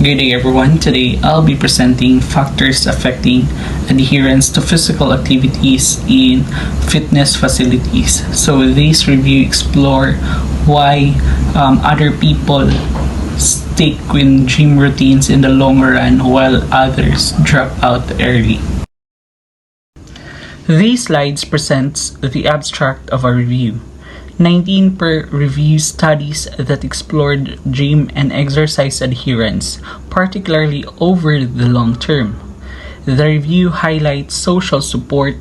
Good day everyone. Today I'll be presenting factors affecting adherence to physical activities in fitness facilities. So this review explore why other people stick with gym routines in the long run while others drop out early. These slides presents the abstract of our review. 19 peer-reviewed studies that explored gym and exercise adherence, particularly over the long term. The review highlights social support,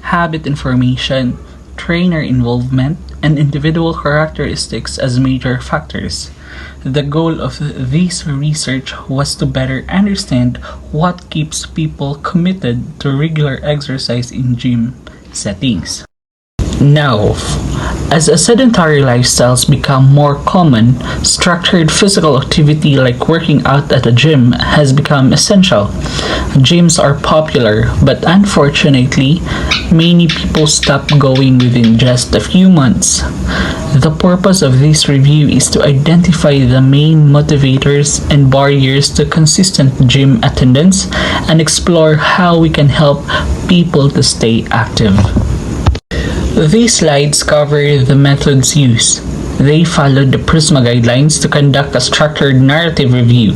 habit information, trainer involvement, and individual characteristics as major factors. The goal of this research was to better understand what keeps people committed to regular exercise in gym settings. Now, as sedentary lifestyles become more common, structured physical activity like working out at a gym has become essential. Gyms are popular, but unfortunately, many people stop going within just a few months. The purpose of this review is to identify the main motivators and barriers to consistent gym attendance and explore how we can help people to stay active. These slides cover the methods used. They followed the PRISMA guidelines to conduct a structured narrative review.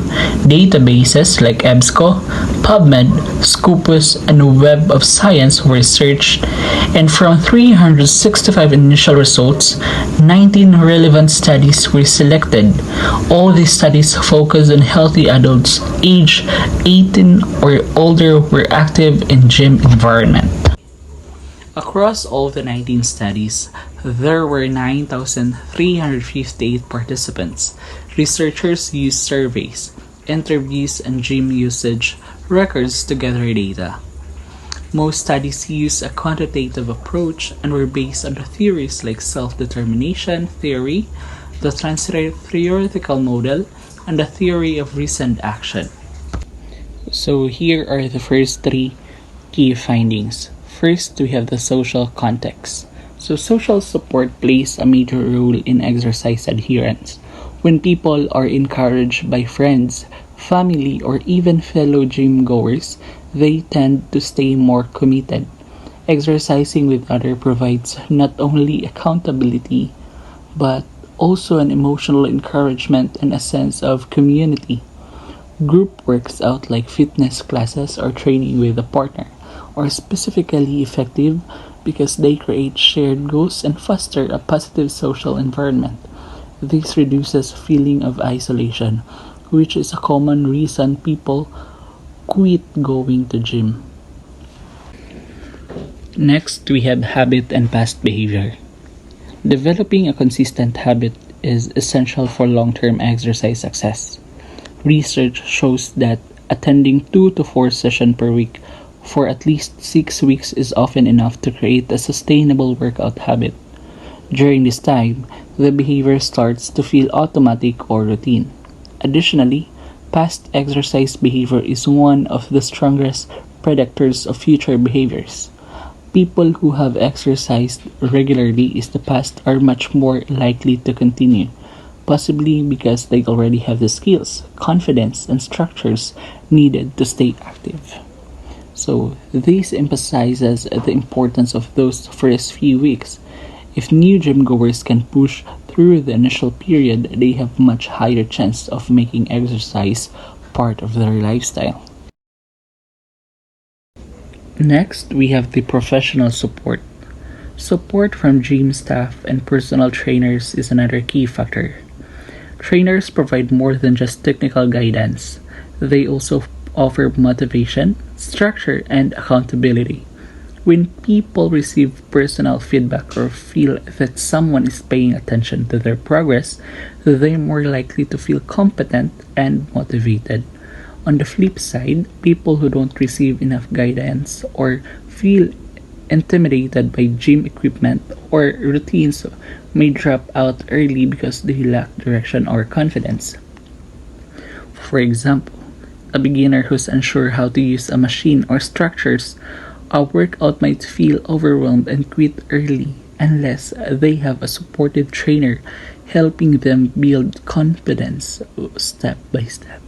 Databases like EBSCO, PubMed, Scopus, and Web of Science were searched, and from 365 initial results, 19 relevant studies were selected. All these studies focused on healthy adults aged 18 or older were active in gym environment. Across all the 19 studies, there were 9,358 participants. Researchers used surveys, interviews, and gym usage records to gather data. Most studies used a quantitative approach and were based on the theories like self-determination theory, the transitive theoretical model, and the theory of recent action. So here are the first three key findings. First, we have the social context. So social support plays a major role in exercise adherence. When people are encouraged by friends, family, or even fellow gym goers, they tend to stay more committed. Exercising with others provides not only accountability, but also an emotional encouragement and a sense of community. Group works out like fitness classes or training with a partner are specifically effective because they create shared goals and foster a positive social environment. This reduces feeling of isolation, which is a common reason people quit going to gym. Next, we have habit and past behavior. Developing a consistent habit is essential for long-term exercise success. Research shows that attending 2 to 4 sessions per week for at least 6 weeks is often enough to create a sustainable workout habit. During this time, the behavior starts to feel automatic or routine. Additionally, past exercise behavior is one of the strongest predictors of future behaviors. People who have exercised regularly in the past are much more likely to continue, possibly because they already have the skills, confidence, and structures needed to stay active. So this emphasizes the importance of those first few weeks. If new gym goers can push through the initial period, they have much higher chance of making exercise part of their lifestyle. Next, we have the professional support. Support from gym staff and personal trainers is another key factor. Trainers provide more than just technical guidance. They also offer motivation, structure, and accountability. When people receive personal feedback or feel that someone is paying attention to their progress, they're more likely to feel competent and motivated. On the flip side, people who don't receive enough guidance or feel intimidated by gym equipment or routines may drop out early because they lack direction or confidence. For example, a beginner who's unsure how to use a machine or structures a workout might feel overwhelmed and quit early unless they have a supportive trainer helping them build confidence step by step.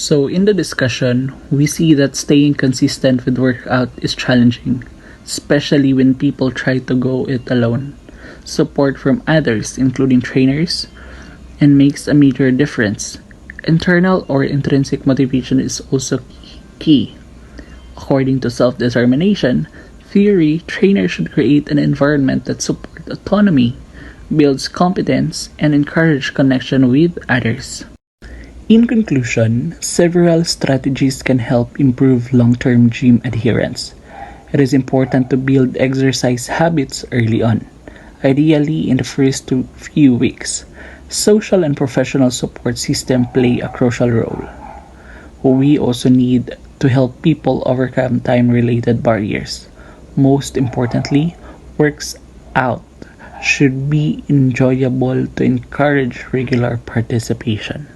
So, in the discussion, we see that staying consistent with workout is challenging, especially when people try to go it alone. Support from others, including trainers, and makes a major difference. Internal or intrinsic motivation is also key. According to self determination theory, trainers should create an environment that supports autonomy, builds competence, and encourages connection with others. In conclusion, several strategies can help improve long term gym adherence. It is important to build exercise habits early on, ideally in the first few weeks. Social and professional support system play a crucial role. We also need to help people overcome time-related barriers. Most importantly, works out should be enjoyable to encourage regular participation.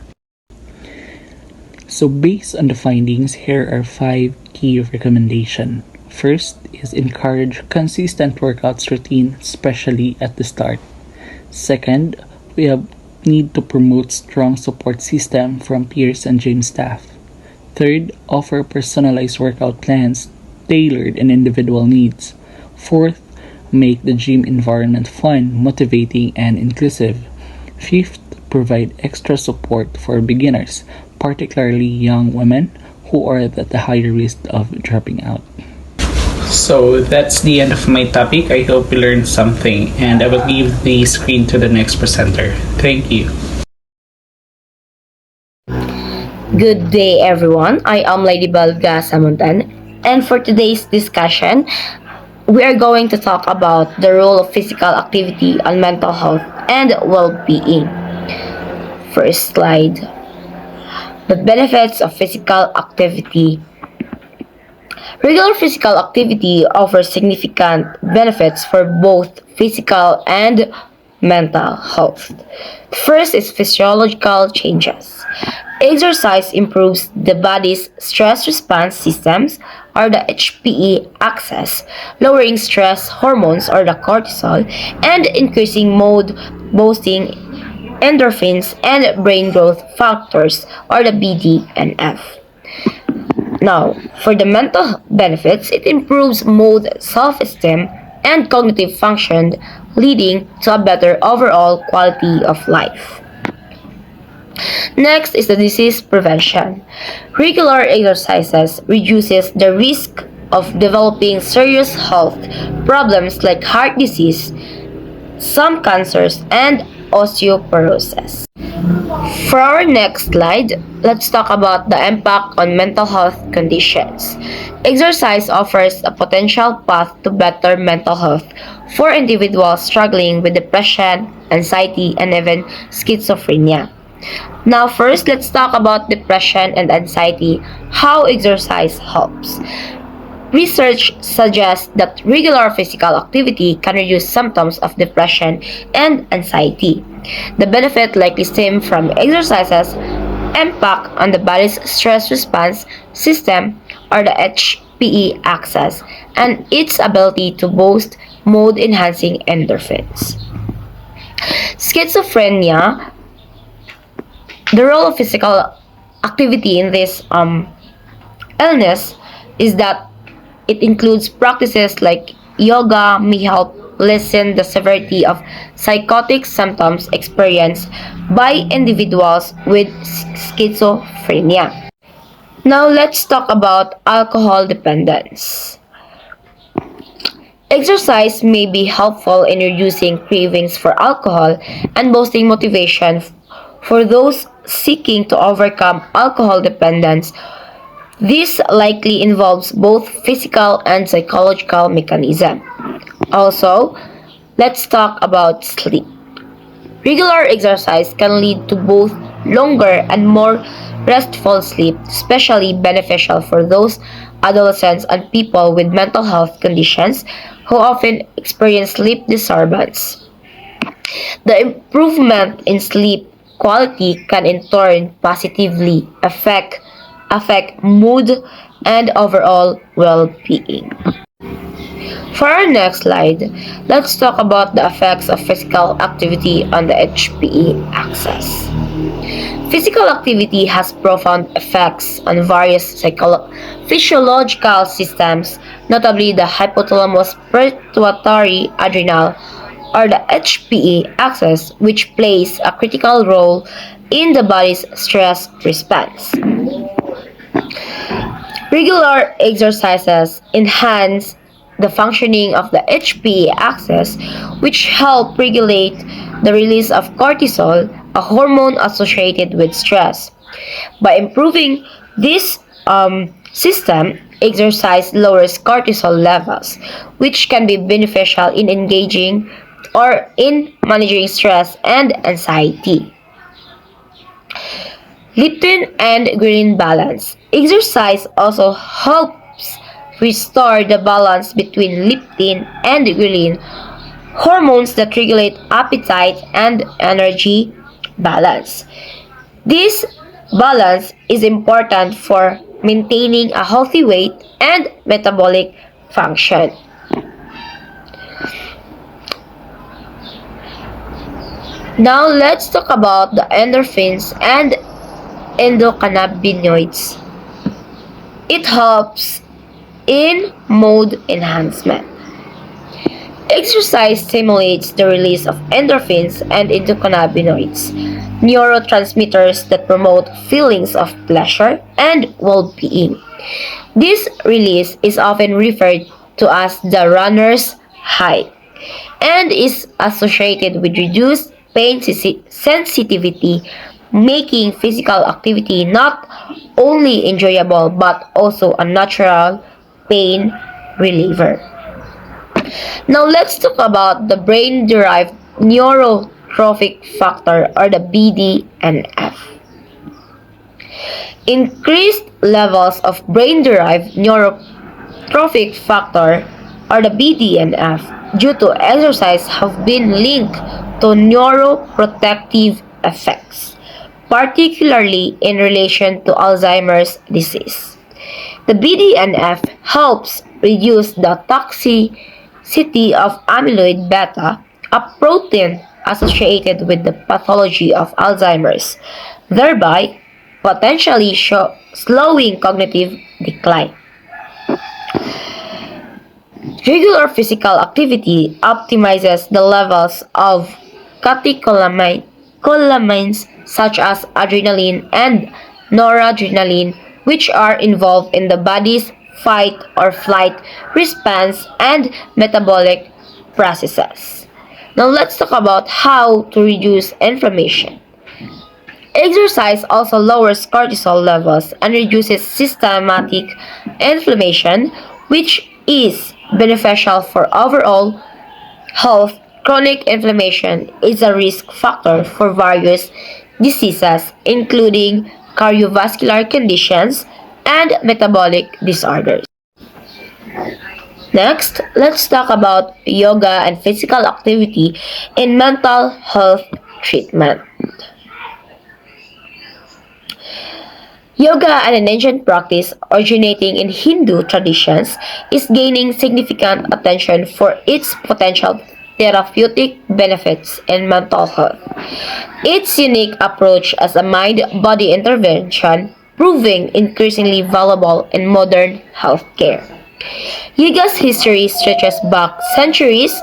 So based on the findings, here are 5 key recommendations. First is encourage consistent workouts routine, especially at the start. Second, we need to promote strong support system from peers and gym staff. Third, offer personalized workout plans tailored and individual needs. Fourth, make the gym environment fun, motivating, and inclusive. Fifth, provide extra support for beginners, particularly young women who are at the higher risk of dropping out. So that's the end of my topic. I hope you learned something, and I will give the screen to the next presenter. Thank you. Good day, everyone. I am Lady Balga Samuntan, and for today's discussion, we are going to talk about the role of physical activity on mental health and well-being. First slide. The benefits of physical activity. Regular physical activity offers significant benefits for both physical and mental health. First is physiological changes. Exercise improves the body's stress response systems or the HPE axis, lowering stress hormones or the cortisol and increasing mood boosting endorphins and brain growth factors or the BDNF. Now, for the mental benefits, it improves mood, self-esteem, and cognitive function, leading to a better overall quality of life. Next is the disease prevention. Regular exercises reduces the risk of developing serious health problems like heart disease, some cancers, and osteoporosis. For our next slide, let's talk about the impact on mental health conditions. Exercise offers a potential path to better mental health for individuals struggling with depression, anxiety, and even schizophrenia. Now first, let's talk about depression and anxiety, how exercise helps. Research suggests that regular physical activity can reduce symptoms of depression and anxiety. The benefit likely stem from exercises' impact on the body's stress response system or the HPE axis and its ability to boost mood-enhancing endorphins. Schizophrenia. The role of physical activity in this illness is that it includes practices like yoga may help lessen the severity of psychotic symptoms experienced by individuals with schizophrenia. Now let's talk about alcohol dependence. Exercise may be helpful in reducing cravings for alcohol and boosting motivation for those seeking to overcome alcohol dependence. This likely involves both physical and psychological mechanisms. Also, let's talk about sleep. Regular exercise can lead to both longer and more restful sleep, especially beneficial for those adolescents and people with mental health conditions who often experience sleep disturbance. The improvement in sleep quality can in turn positively affect mood and overall well-being. For our next slide, let's talk about the effects of physical activity on the HPE axis. Physical activity has profound effects on various physiological systems, notably the hypothalamus pituitary adrenal or the HPE axis, which plays a critical role in the body's stress response. Regular exercises enhance the functioning of the HPA axis, which help regulate the release of cortisol, a hormone associated with stress. By improving this system, exercise lowers cortisol levels, which can be beneficial in engaging or in managing stress and anxiety. Leptin and ghrelin balance. Exercise also helps restore the balance between leptin and ghrelin, hormones that regulate appetite and energy balance. This balance is important for maintaining a healthy weight and metabolic function. Now let's talk about the endorphins and endocannabinoids. It helps in mood enhancement. Exercise stimulates the release of endorphins and endocannabinoids, neurotransmitters that promote feelings of pleasure and well-being. This release is often referred to as the runner's high and is associated with reduced pain sensitivity, making physical activity not only enjoyable but also a natural pain reliever. Now let's talk about the brain-derived neurotrophic factor or the BDNF. Increased levels of brain-derived neurotrophic factor or the BDNF due to exercise have been linked to neuroprotective effects, particularly in relation to Alzheimer's disease. The BDNF helps reduce the toxicity of amyloid beta, a protein associated with the pathology of Alzheimer's, thereby potentially slowing cognitive decline. Regular physical activity optimizes the levels of catecholamines such as adrenaline and noradrenaline, which are involved in the body's fight or flight response and metabolic processes. Now let's talk about how to reduce inflammation. Exercise also lowers cortisol levels and reduces systematic inflammation, which is beneficial for overall health. Chronic inflammation is a risk factor for various diseases, including cardiovascular conditions and metabolic disorders. Next, let's talk about yoga and physical activity in mental health treatment. Yoga, an ancient practice originating in Hindu traditions, is gaining significant attention for its potential therapeutic benefits in mental health. Its unique approach as a mind-body intervention proving increasingly valuable in modern healthcare. Yoga's history stretches back centuries,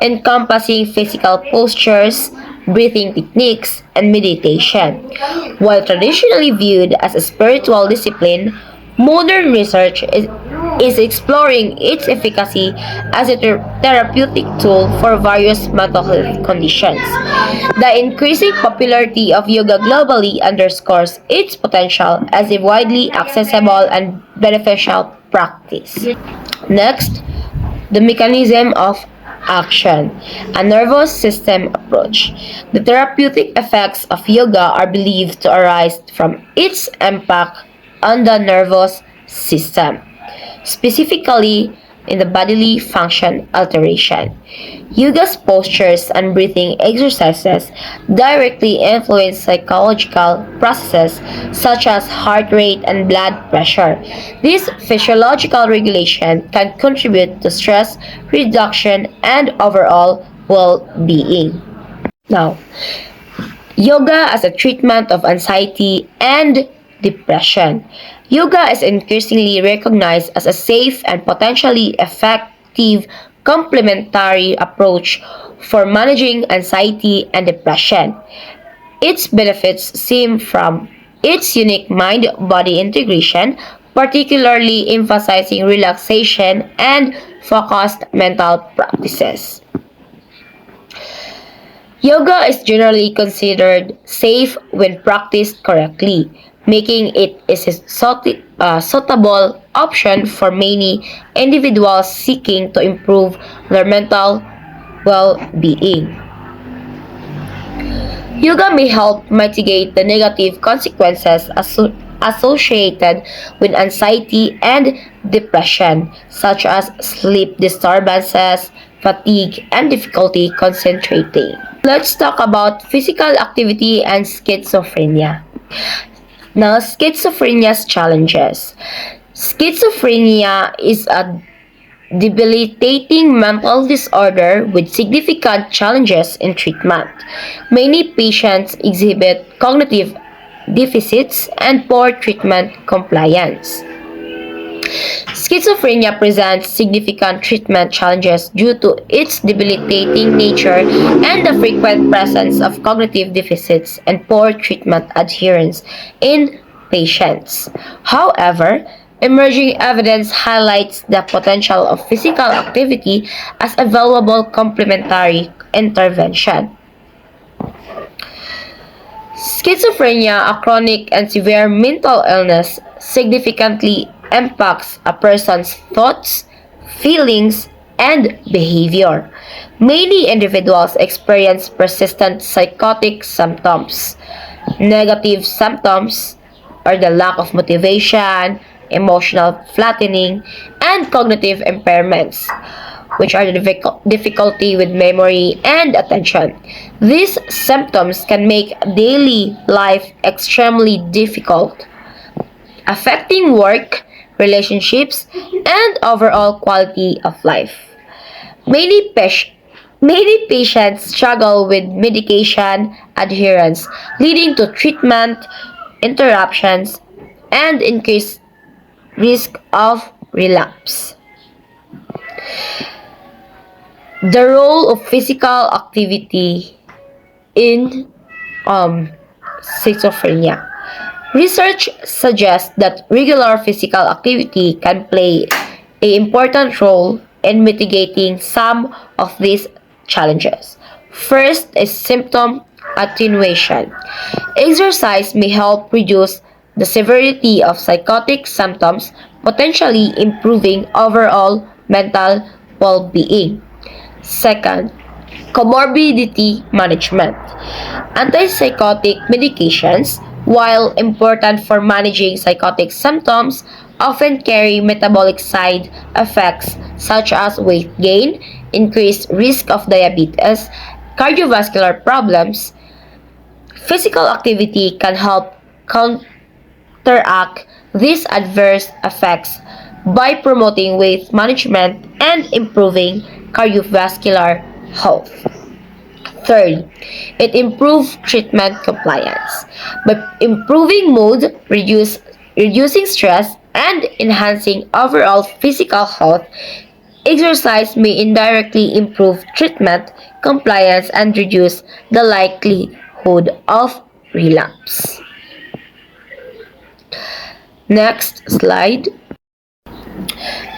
encompassing physical postures, breathing techniques, and meditation. While traditionally viewed as a spiritual discipline, modern research is exploring its efficacy as a therapeutic tool for various mental health conditions. The increasing popularity of yoga globally underscores its potential as a widely accessible and beneficial practice. Next, the mechanism of action, a nervous system approach. The therapeutic effects of yoga are believed to arise from its impact on the nervous system. Specifically, in the bodily function alteration. Yoga's postures and breathing exercises directly influence psychological processes such as heart rate and blood pressure. This physiological regulation can contribute to stress reduction and overall well-being. Now, yoga as a treatment of anxiety and depression. Yoga is increasingly recognized as a safe and potentially effective complementary approach for managing anxiety and depression. Its benefits stem from its unique mind-body integration, particularly emphasizing relaxation and focused mental practices. Yoga is generally considered safe when practiced correctly, making it a suitable option for many individuals seeking to improve their mental well-being. Yoga may help mitigate the negative consequences associated with anxiety and depression, such as sleep disturbances, fatigue, and difficulty concentrating. Let's talk about physical activity and schizophrenia. Now, schizophrenia's challenges. Schizophrenia is a debilitating mental disorder with significant challenges in treatment. Many patients exhibit cognitive deficits and poor treatment compliance. Schizophrenia presents significant treatment challenges due to its debilitating nature and the frequent presence of cognitive deficits and poor treatment adherence in patients. However, emerging evidence highlights the potential of physical activity as a valuable complementary intervention. Schizophrenia, a chronic and severe mental illness, significantly impacts a person's thoughts, feelings, and behavior. Many individuals experience persistent psychotic symptoms. Negative symptoms are the lack of motivation, emotional flattening, and cognitive impairments, which are the difficulty with memory and attention. These symptoms can make daily life extremely difficult, affecting work, relationships, and overall quality of life. Many, many patients struggle with medication adherence, leading to treatment interruptions and increased risk of relapse. The role of physical activity in schizophrenia. Research suggests that regular physical activity can play an important role in mitigating some of these challenges. First is symptom attenuation. Exercise may help reduce the severity of psychotic symptoms, potentially improving overall mental well-being. Second, comorbidity management. Antipsychotic medications, while important for managing psychotic symptoms, often carry metabolic side effects such as weight gain, increased risk of diabetes, cardiovascular problems. Physical activity can help counteract these adverse effects by promoting weight management and improving cardiovascular health. Third, it improves treatment compliance. By improving mood, reducing stress, and enhancing overall physical health, exercise may indirectly improve treatment compliance and reduce the likelihood of relapse. Next slide.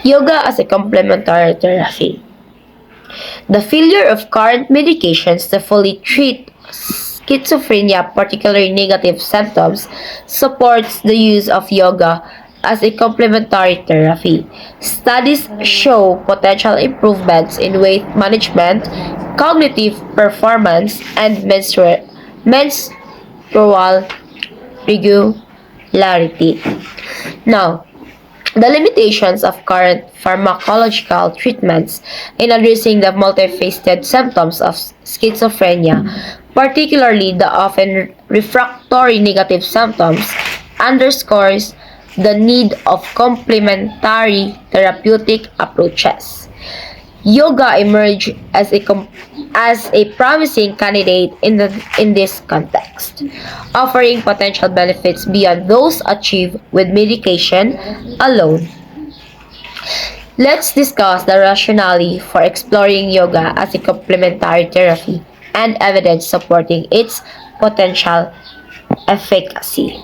Yoga as a complementary therapy. The failure of current medications to fully treat schizophrenia, particularly negative symptoms, supports the use of yoga as a complementary therapy. Studies show potential improvements in weight management, cognitive performance, and menstrual regularity. Now, The limitations of current pharmacological treatments in addressing the multifaceted symptoms of schizophrenia, particularly the often refractory negative symptoms, underscores the need of complementary therapeutic approaches. Yoga emerged as a promising candidate in this context, offering potential benefits beyond those achieved with medication alone. Let's discuss the rationale for exploring yoga as a complementary therapy and evidence supporting its potential efficacy.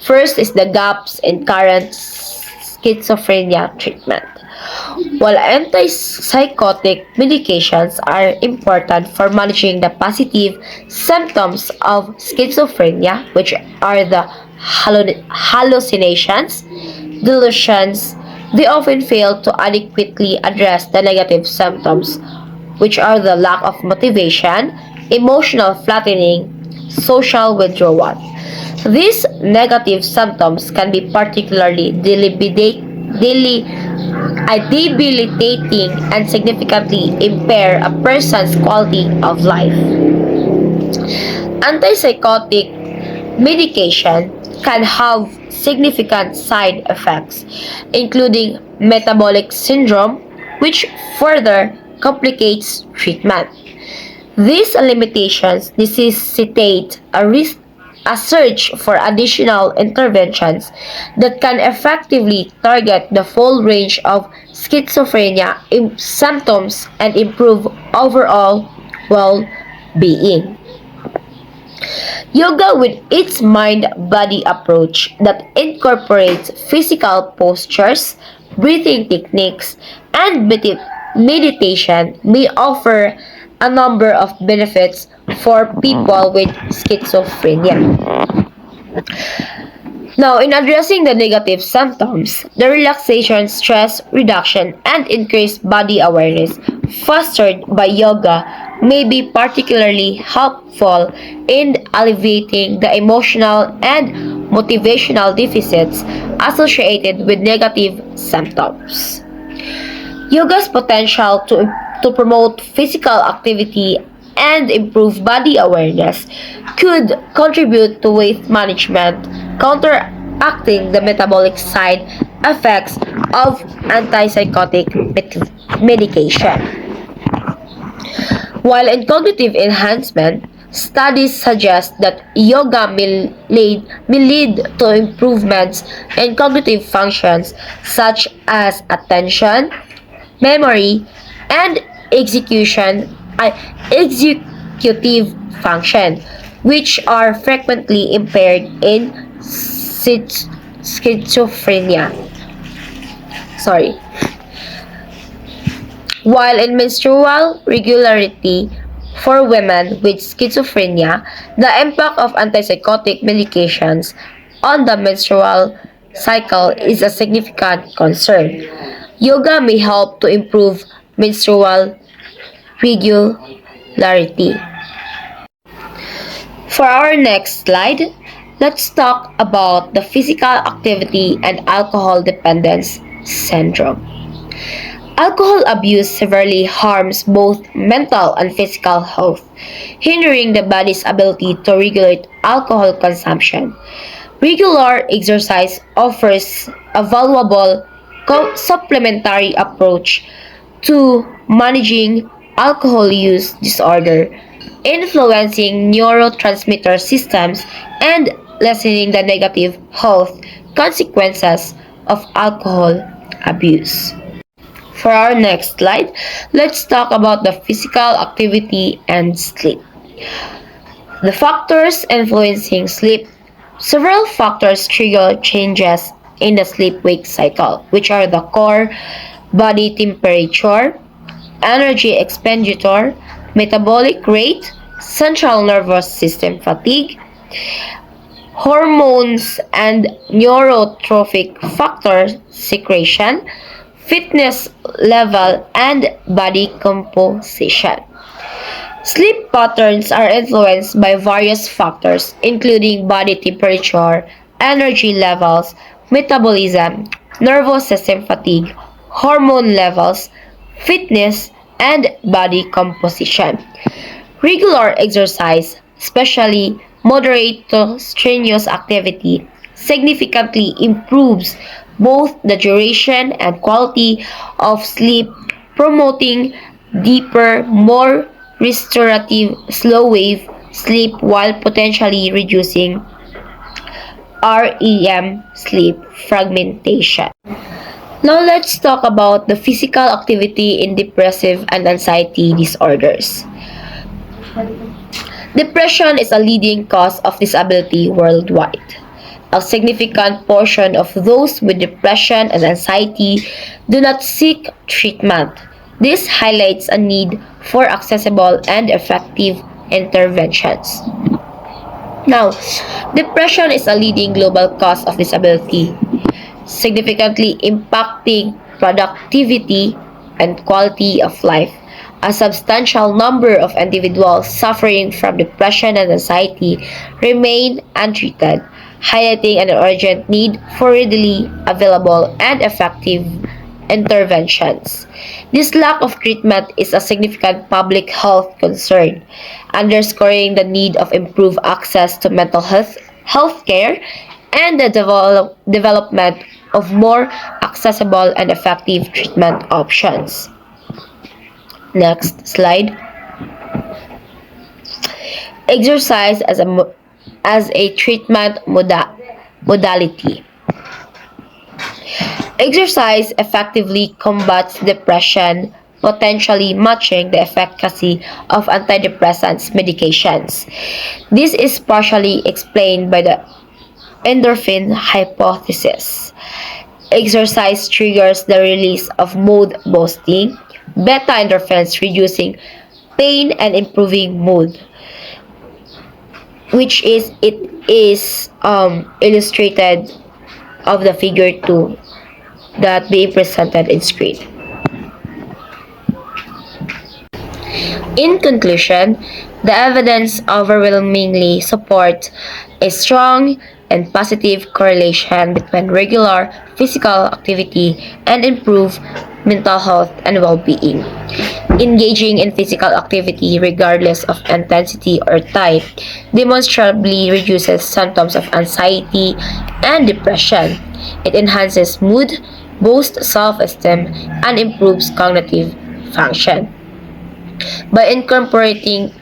First is the gaps in current schizophrenia treatment. While antipsychotic medications are important for managing the positive symptoms of schizophrenia, which are the hallucinations, delusions, they often fail to adequately address the negative symptoms, which are the lack of motivation, emotional flattening, social withdrawal. These negative symptoms can be particularly debilitating and significantly impair a person's quality of life. Antipsychotic medication can have significant side effects, including metabolic syndrome, which further complicates treatment. These limitations necessitate a search for additional interventions that can effectively target the full range of schizophrenia symptoms and improve overall well-being. Yoga, with its mind-body approach that incorporates physical postures, breathing techniques, and meditation, may offer a number of benefits for people with schizophrenia. Now, in addressing the negative symptoms, the relaxation, stress reduction, and increased body awareness fostered by yoga may be particularly helpful in alleviating the emotional and motivational deficits associated with negative symptoms. Yoga's potential to promote physical activity and improve body awareness could contribute to weight management, counteracting the metabolic side effects of antipsychotic medication. While in cognitive enhancement, studies suggest that yoga may lead to improvements in cognitive functions such as attention, memory, and executive function, which are frequently impaired in schizophrenia. Sorry. While in menstrual regularity for women with schizophrenia, the impact of antipsychotic medications on the menstrual cycle is a significant concern. Yoga may help to improve menstrual regularity. For our next slide, let's talk about the physical activity and alcohol dependence syndrome. Alcohol abuse severely harms both mental and physical health, hindering the body's ability to regulate alcohol consumption. Regular exercise offers a valuable supplementary approach to managing alcohol use disorder, influencing neurotransmitter systems and lessening the negative health consequences of alcohol abuse. For our next slide, let's talk about the physical activity and sleep. The factors influencing sleep. Several factors trigger changes in the sleep-wake cycle, which are the core body temperature, energy expenditure, metabolic rate, central nervous system fatigue, hormones and neurotrophic factor secretion, fitness level, and body composition. Sleep patterns are influenced by various factors, including body temperature, energy levels, metabolism, nervous system fatigue, hormone levels, fitness, and body composition. Regular exercise, especially moderate to strenuous activity, significantly improves both the duration and quality of sleep, promoting deeper, more restorative slow wave sleep while potentially reducing REM sleep fragmentation. Now let's talk about the physical activity in depressive and anxiety disorders. Depression is a leading cause of disability worldwide. A significant portion of those with depression and anxiety do not seek treatment. This highlights a need for accessible and effective interventions. Now, depression is a leading global cause of disability, significantly impacting productivity and quality of life. A substantial number of individuals suffering from depression and anxiety remain untreated, highlighting an urgent need for readily available and effective interventions. This lack of treatment is a significant public health concern, underscoring the need of improved access to mental health care and the development of more accessible and effective treatment options. Next slide. Exercise as a treatment modality. Exercise effectively combats depression, potentially matching the efficacy of antidepressants medications. This is partially explained by the endorphin hypothesis. Exercise triggers the release of mood boosting, beta endorphins reducing pain and improving mood, which is illustrated of the figure 2 that being presented in screen. In conclusion, the evidence overwhelmingly supports a strong and positive correlation between regular physical activity and improved mental health and well-being. Engaging in physical activity, regardless of intensity or type, demonstrably reduces symptoms of anxiety and depression. It enhances mood, boosts self-esteem, and improves cognitive function. By incorporating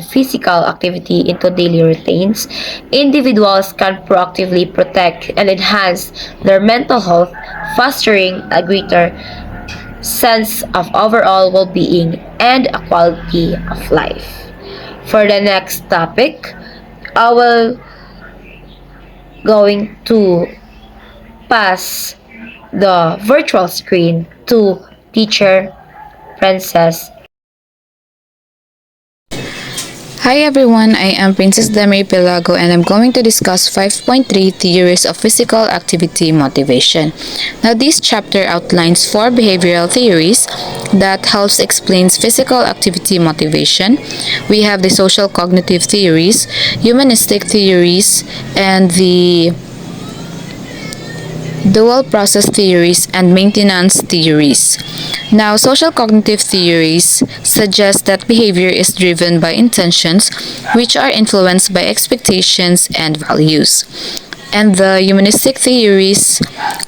physical activity into daily routines, individuals can proactively protect and enhance their mental health, fostering a greater sense of overall well-being and a quality of life. For the next topic, I will going to pass the virtual screen to teacher Princess. Hi everyone, I am Princess Demary Pelago and I'm going to discuss 5.3 Theories of Physical Activity Motivation. Now this chapter outlines 4 behavioral theories that helps explains physical activity motivation. We have the social cognitive theories, humanistic theories, and the dual process theories and maintenance theories. Now, social cognitive theories suggest that behavior is driven by intentions, which are influenced by expectations and values. And the humanistic theories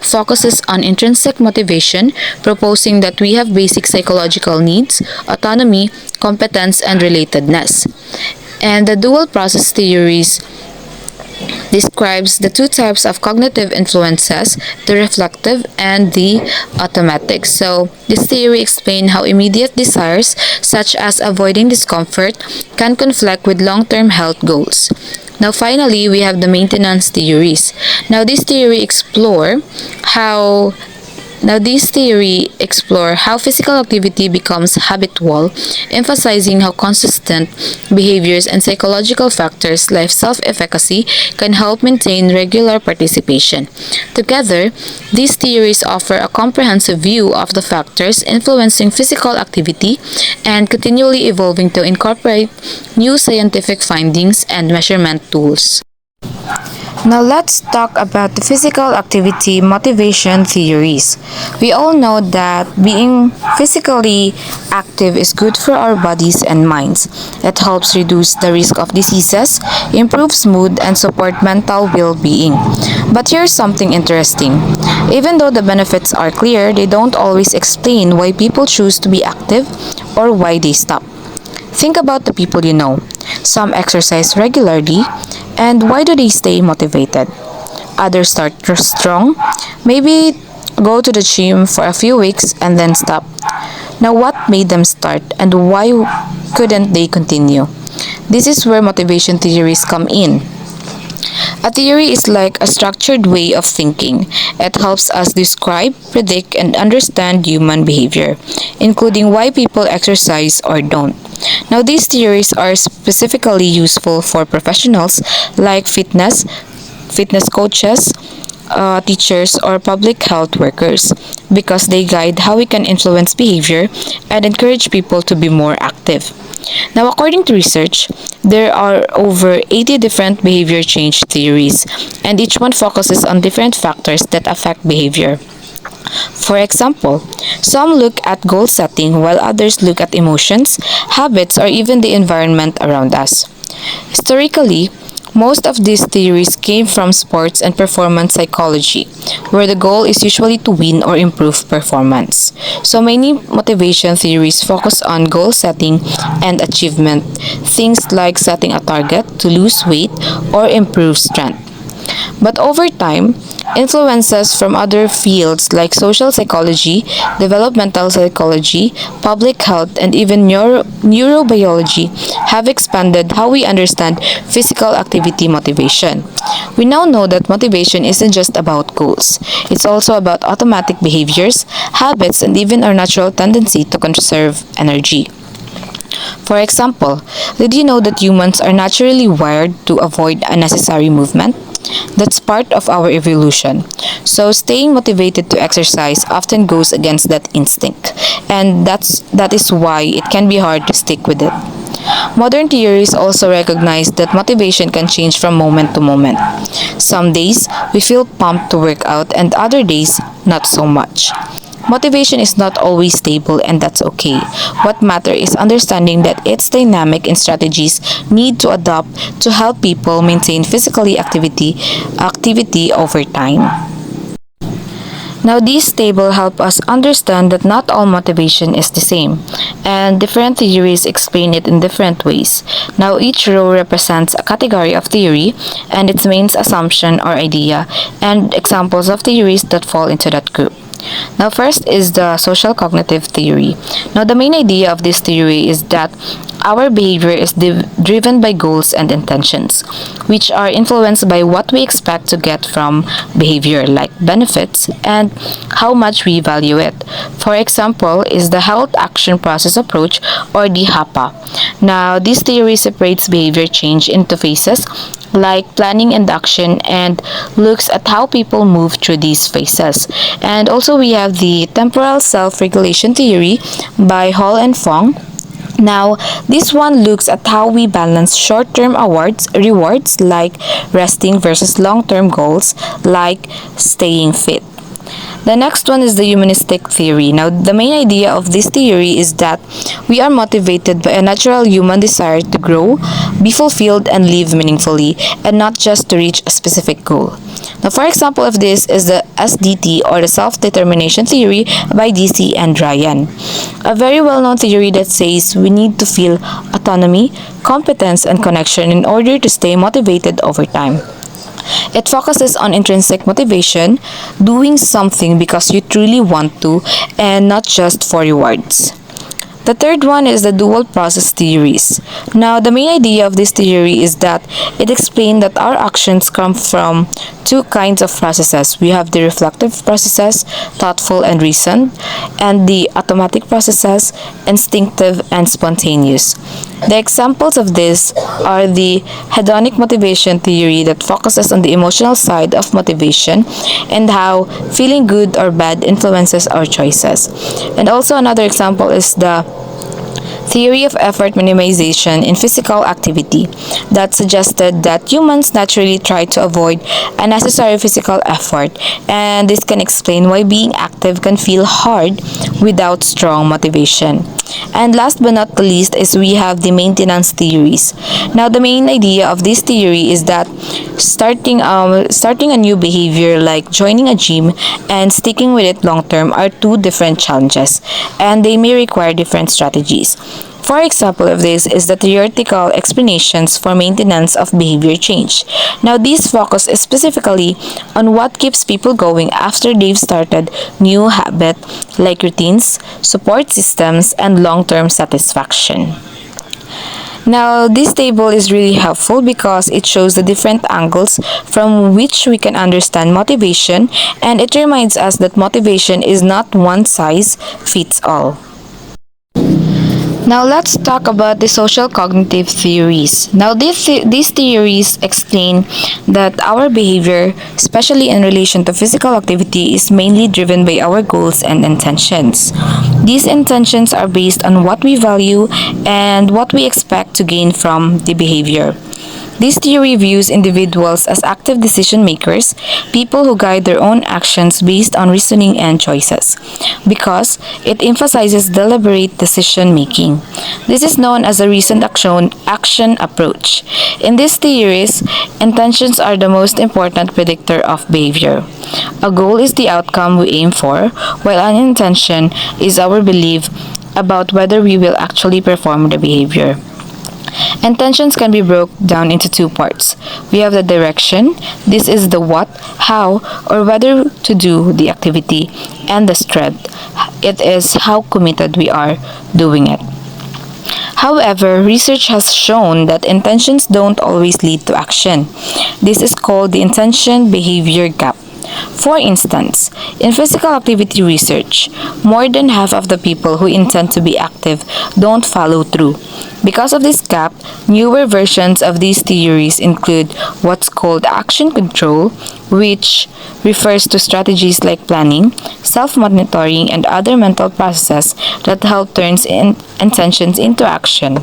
focuses on intrinsic motivation, proposing that we have basic psychological needs, autonomy, competence, and relatedness. And the dual process theories describes the 2 types of cognitive influences, the reflective and the automatic. So, this theory explains how immediate desires, such as avoiding discomfort, can conflict with long-term health goals. Now, finally, we have the maintenance theories. Now, this theory explore how physical activity becomes habitual, emphasizing how consistent behaviors and psychological factors like self-efficacy can help maintain regular participation. Together, these theories offer a comprehensive view of the factors influencing physical activity and continually evolving to incorporate new scientific findings and measurement tools. Now let's talk about the physical activity motivation theories. We all know that being physically active is good for our bodies and minds. It helps reduce the risk of diseases, improves mood, and support mental well-being. But here's something interesting. Even though the benefits are clear, they don't always explain why people choose to be active or why they stop. Think about the people you know. Some exercise regularly, and why do they stay motivated? Others start strong, maybe go to the gym for a few weeks and then stop. Now, what made them start and why couldn't they continue? This is where motivation theories come in. A theory is like a structured way of thinking. It helps us describe, predict, and understand human behavior, including why people exercise or don't. Now, these theories are specifically useful for professionals like fitness coaches, teachers, or public health workers because they guide how we can influence behavior and encourage people to be more active. Now, according to research, there are over 80 different behavior change theories, and each one focuses on different factors that affect behavior. For example, some look at goal setting while others look at emotions, habits, or even the environment around us. Historically, most of these theories came from sports and performance psychology, where the goal is usually to win or improve performance. So many motivation theories focus on goal setting and achievement, things like setting a target to lose weight or improve strength. But over time, influences from other fields like social psychology, developmental psychology, public health, and even neurobiology have expanded how we understand physical activity motivation. We now know that motivation isn't just about goals, it's also about automatic behaviors, habits, and even our natural tendency to conserve energy. For example, did you know that humans are naturally wired to avoid unnecessary movement? That's part of our evolution. So staying motivated to exercise often goes against that instinct, and that is why it can be hard to stick with it. Modern theories also recognize that motivation can change from moment to moment. Some days we feel pumped to work out and other days not so much. Motivation is not always stable and that's okay. What matters is understanding that it's dynamic and strategies need to adapt to help people maintain activity over time. Now, these tables help us understand that not all motivation is the same, and different theories explain it in different ways. Now, each row represents a category of theory and its main assumption or idea, and examples of theories that fall into that group. Now, first is the social cognitive theory. Now, the main idea of this theory is that our behavior is driven by goals and intentions, which are influenced by what we expect to get from behavior, like benefits, and how much we value it. For example, is the health action process approach, or the HAPA. Now, this theory separates behavior change into phases like planning and action and looks at how people move through these phases. And also we have the temporal self-regulation theory by Hall and Fong. Now, this one looks at how we balance short-term rewards like resting versus long-term goals like staying fit. The next one is the humanistic theory. Now, the main idea of this theory is that we are motivated by a natural human desire to grow, be fulfilled, and live meaningfully, and not just to reach a specific goal. Now, for example of this is the SDT, or the self-determination theory by DC and Ryan. A very well-known theory that says we need to feel autonomy, competence, and connection in order to stay motivated over time. It focuses on intrinsic motivation, doing something because you truly want to, and not just for rewards. The third one is the dual process theories. Now, the main idea of this theory is that it explains that our actions come from two kinds of processes. We have the reflective processes, thoughtful and reasoned, and the automatic processes, instinctive and spontaneous. The examples of this are the hedonic motivation theory that focuses on the emotional side of motivation and how feeling good or bad influences our choices. And also another example is the theory of effort minimization in physical activity that suggested that humans naturally try to avoid unnecessary physical effort, and this can explain why being active can feel hard without strong motivation. And last but not the least is we have the maintenance theories. Now, the main idea of this theory is that starting a new behavior like joining a gym and sticking with it long term are two different challenges, and they may require different strategies. For example of this is the theoretical explanations for maintenance of behavior change. Now, these focus specifically on what keeps people going after they've started new habit like routines, support systems, and long-term satisfaction. Now, this table is really helpful because it shows the different angles from which we can understand motivation, and it reminds us that motivation is not one size fits all. Now let's talk about the social cognitive theories. Now these theories explain that our behavior, especially in relation to physical activity, is mainly driven by our goals and intentions. These intentions are based on what we value and what we expect to gain from the behavior. This theory views individuals as active decision makers, people who guide their own actions based on reasoning and choices, because it emphasizes deliberate decision making. This is known as a reasoned action approach. In these theories, intentions are the most important predictor of behavior. A goal is the outcome we aim for, while an intention is our belief about whether we will actually perform the behavior. Intentions can be broken down into two parts. We have the direction, this is the what, how, or whether to do the activity, and the strength, it is how committed we are doing it. However, research has shown that intentions don't always lead to action. This is called the intention-behavior gap. For instance, in physical activity research, more than half of the people who intend to be active don't follow through. Because of this gap, newer versions of these theories include what's called action control, which refers to strategies like planning, self-monitoring, and other mental processes that help turn intentions into action.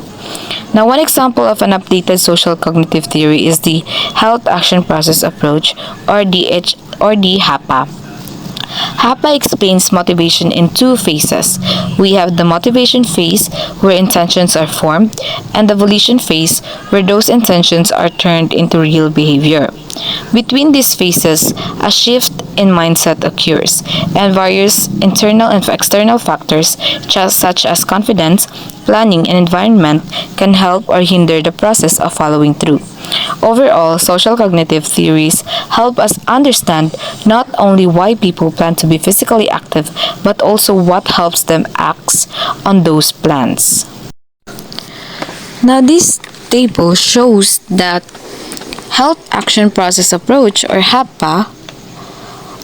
Now, one example of an updated social cognitive theory is the Health Action Process approach, or the HAPA. HAPA explains motivation in two phases. We have the motivation phase, where intentions are formed, and the volition phase, where those intentions are turned into real behavior. Between these phases, a shift in mindset occurs, and various internal and external factors, such as confidence, planning, and environment, can help or hinder the process of following through. Overall, social cognitive theories help us understand not only why people plan to be physically active, but also what helps them act on those plans. Now, this table shows that Health Action Process approach, or HAPA,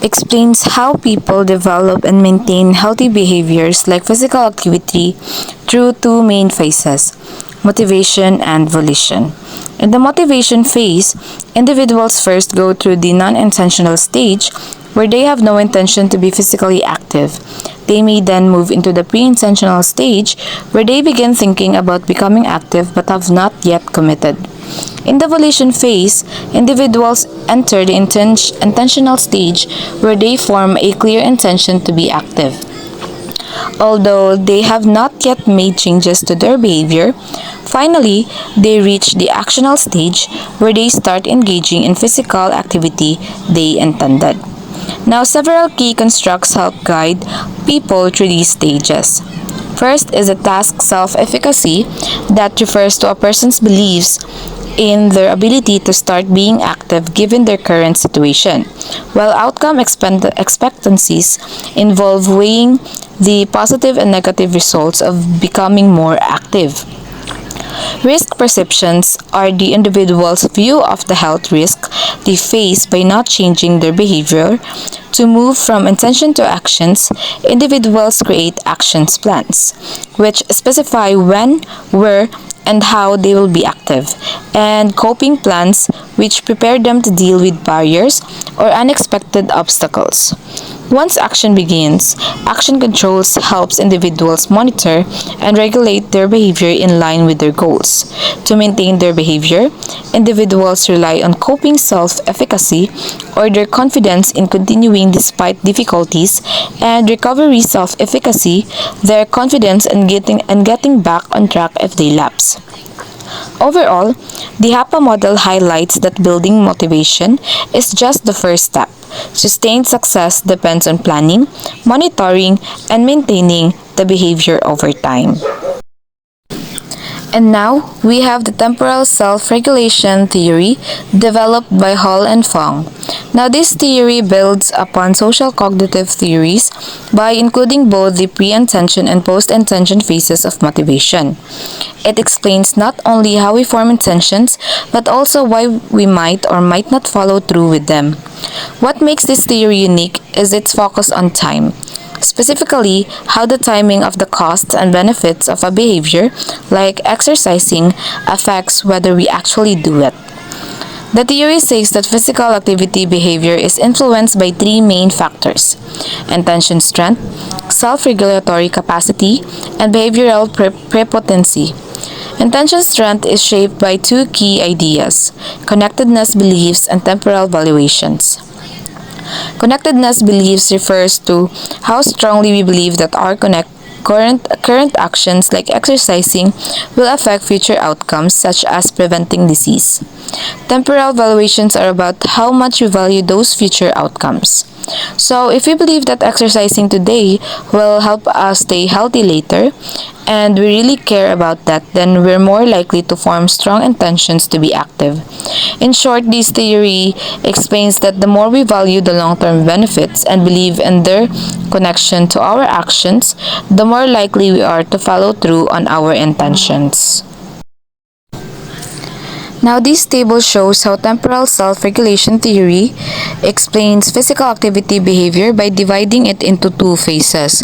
explains how people develop and maintain healthy behaviors like physical activity through two main phases: motivation and volition. In the motivation phase, individuals first go through the non-intentional stage, where they have no intention to be physically active. They may then move into the pre-intentional stage, where they begin thinking about becoming active but have not yet committed. In the volition phase, individuals enter the intentional stage, where they form a clear intention to be active. Although they have not yet made changes to their behavior, finally, they reach the actional stage, where they start engaging in physical activity they intended. Now, several key constructs help guide people through these stages. First is the task self-efficacy, that refers to a person's beliefs in their ability to start being active given their current situation, while outcome expectancies involve weighing the positive and negative results of becoming more active. Risk perceptions are the individual's view of the health risk they face by not changing their behavior. To move from intention to actions, individuals create actions plans, which specify when, where, and how they will be active, and coping plans, which prepare them to deal with barriers or unexpected obstacles. Once action begins, action controls helps individuals monitor and regulate their behavior in line with their goals. To maintain their behavior, individuals rely on coping self-efficacy or their confidence in continuing despite difficulties, and recovery self-efficacy, their confidence in getting back on track if they lapse. Overall, the HAPA model highlights that building motivation is just the first step. Sustained success depends on planning, monitoring, and maintaining the behavior over time. And now, we have the temporal self-regulation theory developed by Hall and Fong. Now, this theory builds upon social cognitive theories by including both the pre-intention and post-intention phases of motivation. It explains not only how we form intentions, but also why we might or might not follow through with them. What makes this theory unique is its focus on time. Specifically, how the timing of the costs and benefits of a behavior, like exercising, affects whether we actually do it. The theory says that physical activity behavior is influenced by three main factors: intention strength, self-regulatory capacity, and behavioral prepotency. Intention strength is shaped by two key ideas: connectedness beliefs and temporal valuations. Connectedness beliefs refers to how strongly we believe that our current actions like exercising will affect future outcomes such as preventing disease. Temporal valuations are about how much we value those future outcomes. So if we believe that exercising today will help us stay healthy later, and we really care about that, then we're more likely to form strong intentions to be active. In short, this theory explains that the more we value the long-term benefits and believe in their connection to our actions, the more likely we are to follow through on our intentions. Now, this table shows how temporal self-regulation theory explains physical activity behavior by dividing it into two phases.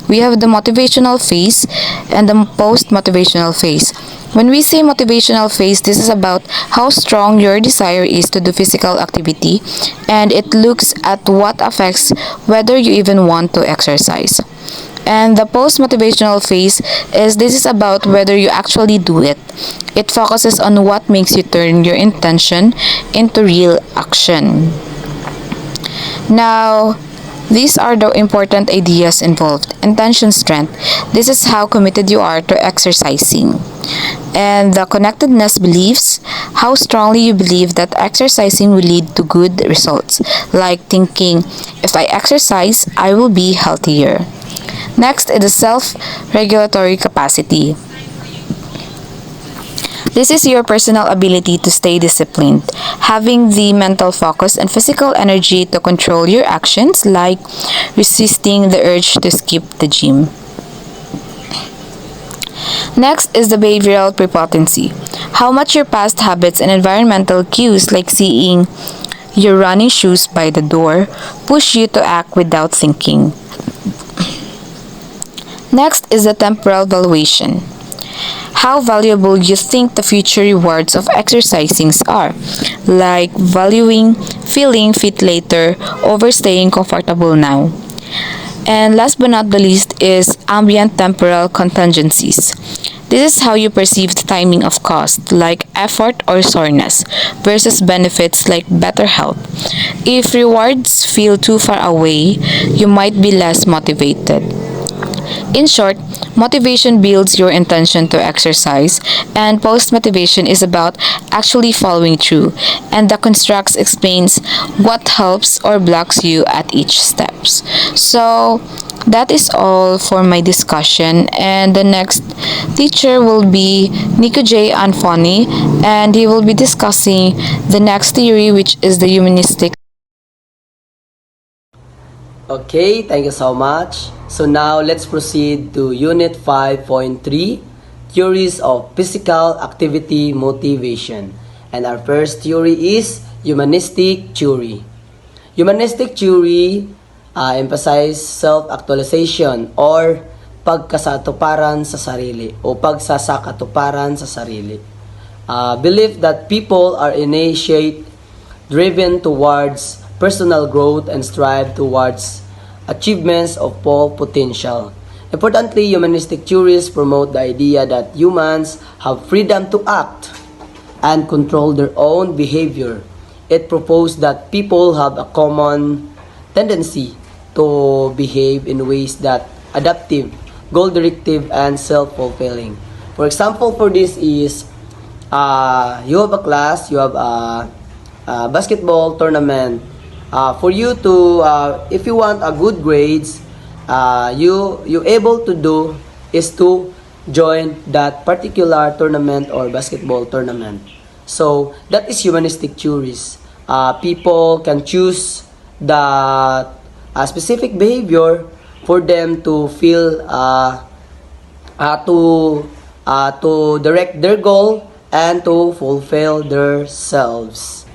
We have the motivational phase and the post-motivational phase. When we say motivational phase, this is about how strong your desire is to do physical activity, and it looks at what affects whether you even want to exercise. And the post-motivational phase is about whether you actually do it. It focuses on what makes you turn your intention into real action. Now, these are the important ideas involved. Intention strength. This is how committed you are to exercising. And the connectedness beliefs, how strongly you believe that exercising will lead to good results, like thinking, if I exercise, I will be healthier. Next is the self-regulatory capacity. This is your personal ability to stay disciplined, having the mental focus and physical energy to control your actions, like resisting the urge to skip the gym. Next is the behavioral prepotency. How much your past habits and environmental cues, like seeing your running shoes by the door, push you to act without thinking. Next is the temporal valuation. How valuable you think the future rewards of exercising are, like valuing feeling fit later over staying comfortable now. And last but not the least is ambient temporal contingencies. This is how you perceive the timing of cost, like effort or soreness, versus benefits like better health. If rewards feel too far away, you might be less motivated. In short, motivation builds your intention to exercise, and post-motivation is about actually following through, and the constructs explains what helps or blocks you at each steps. So, that is all for my discussion, and the next teacher will be Nico J. Anfoni, and he will be discussing the next theory, which is the humanistic. Okay, thank you so much. So now let's proceed to Unit 5.3, Theories of Physical Activity Motivation. And our first theory is Humanistic Theory. Humanistic theory emphasize self-actualization or pagkasatuparan sa sarili o pagsasakatuparan sa sarili. Belief that people are innate driven towards personal growth and strive towards achievements of full potential. Importantly, humanistic theories promote the idea that humans have freedom to act and control their own behavior. It proposed that people have a common tendency to behave in ways that adaptive, goal-directive, and self-fulfilling. For example, for this is you have a class, you have a basketball tournament. For you to, if you want a good grades, you able to do is to join that particular tournament or basketball tournament. So that is humanistic theories. People can choose the specific behavior for them to feel to direct their goal and to fulfill themselves.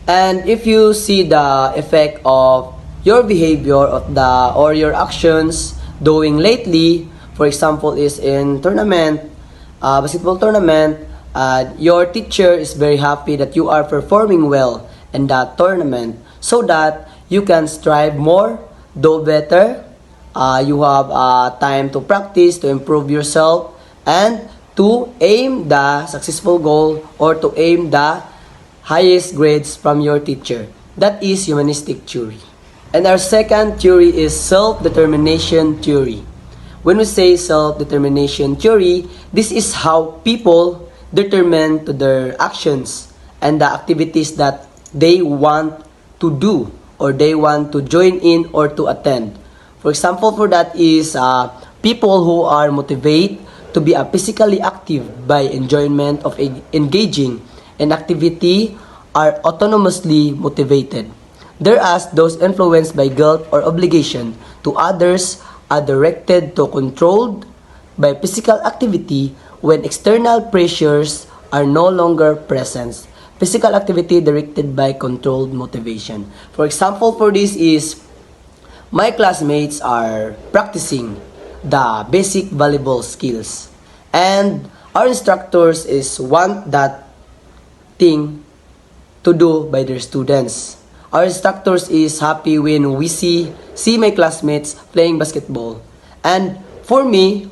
And if you see the effect of your behavior of the or your actions doing lately, for example, is in tournament, basketball tournament, your teacher is very happy that you are performing well in that tournament, so that you can strive more, do better. You have time to practice, to improve yourself, and to aim the successful goal or to aim the highest grades from your teacher. That is humanistic theory. And our second theory is self-determination theory. When we say self-determination theory, this is how people determine to their actions and the activities that they want to do or they want to join in or to attend. For example, for that is people who are motivated to be physically active by enjoyment of engaging in activity are autonomously motivated. Whereas those influenced by guilt or obligation to others are directed to controlled by physical activity when external pressures are no longer present. Physical activity directed by controlled motivation. For example, for this is my classmates are practicing the basic volleyball skills, and our instructors is want that thing to do by their students. Our instructors is happy when we see my classmates playing basketball, and for me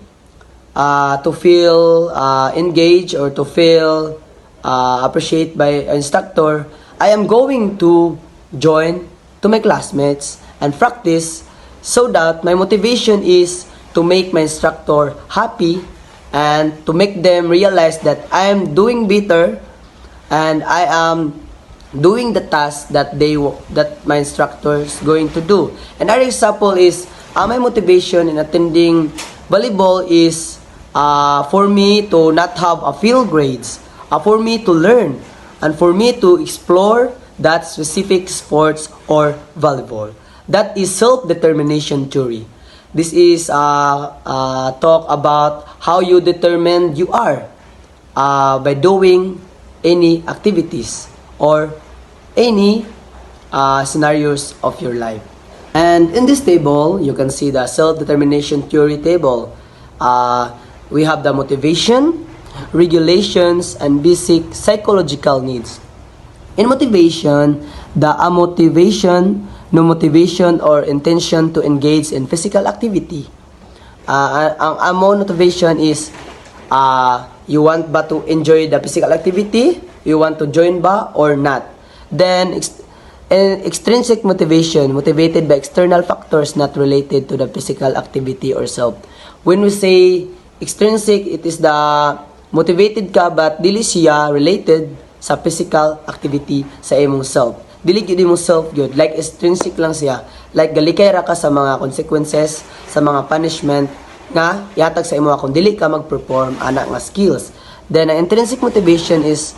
to feel engaged or to feel appreciated by an instructor, I am going to join to my classmates and practice, so that my motivation is to make my instructor happy and to make them realize that I am doing better and I am doing the task that my instructor is going to do. Another example is my motivation in attending volleyball is for me to not have a fail grades, for me to learn and for me to explore that specific sports or volleyball. That is self-determination theory. This is talk about how you determine you are by doing any activities or any scenarios of your life. And in this table, you can see the self-determination theory table. We have the motivation, regulations, and basic psychological needs. In motivation, the no motivation or intention to engage in physical activity. Ang motivation is you want ba to enjoy the physical activity, you want to join ba or not. Then extrinsic motivation, motivated by external factors not related to the physical activity or self. When we say extrinsic, it is the motivated ka but dili siya related sa physical activity sa imong self. Dili gyud imong self gyud, like extrinsic lang siya, like galikay ra ka sa mga consequences, sa mga punishment nga yatag sa imo kung dili ka mag-perform ana nga skills. Then ang intrinsic motivation is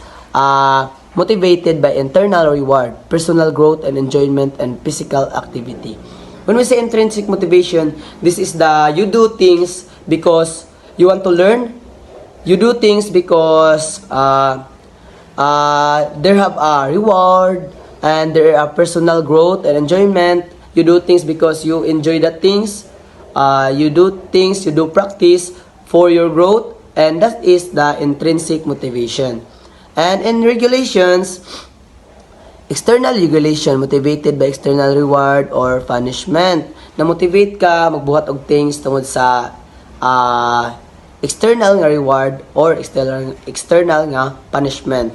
motivated by internal reward, personal growth and enjoyment and physical activity. When we say intrinsic motivation, this is the you do things because you want to learn, you do things because there have a reward and there are personal growth and enjoyment. You do things because you enjoy the things. You do things, you do practice for your growth, and that is the intrinsic motivation. And in regulations, external regulation motivated by external reward or punishment. na-motivate ka magbuhat og things tungod sa external nga reward or external nga punishment.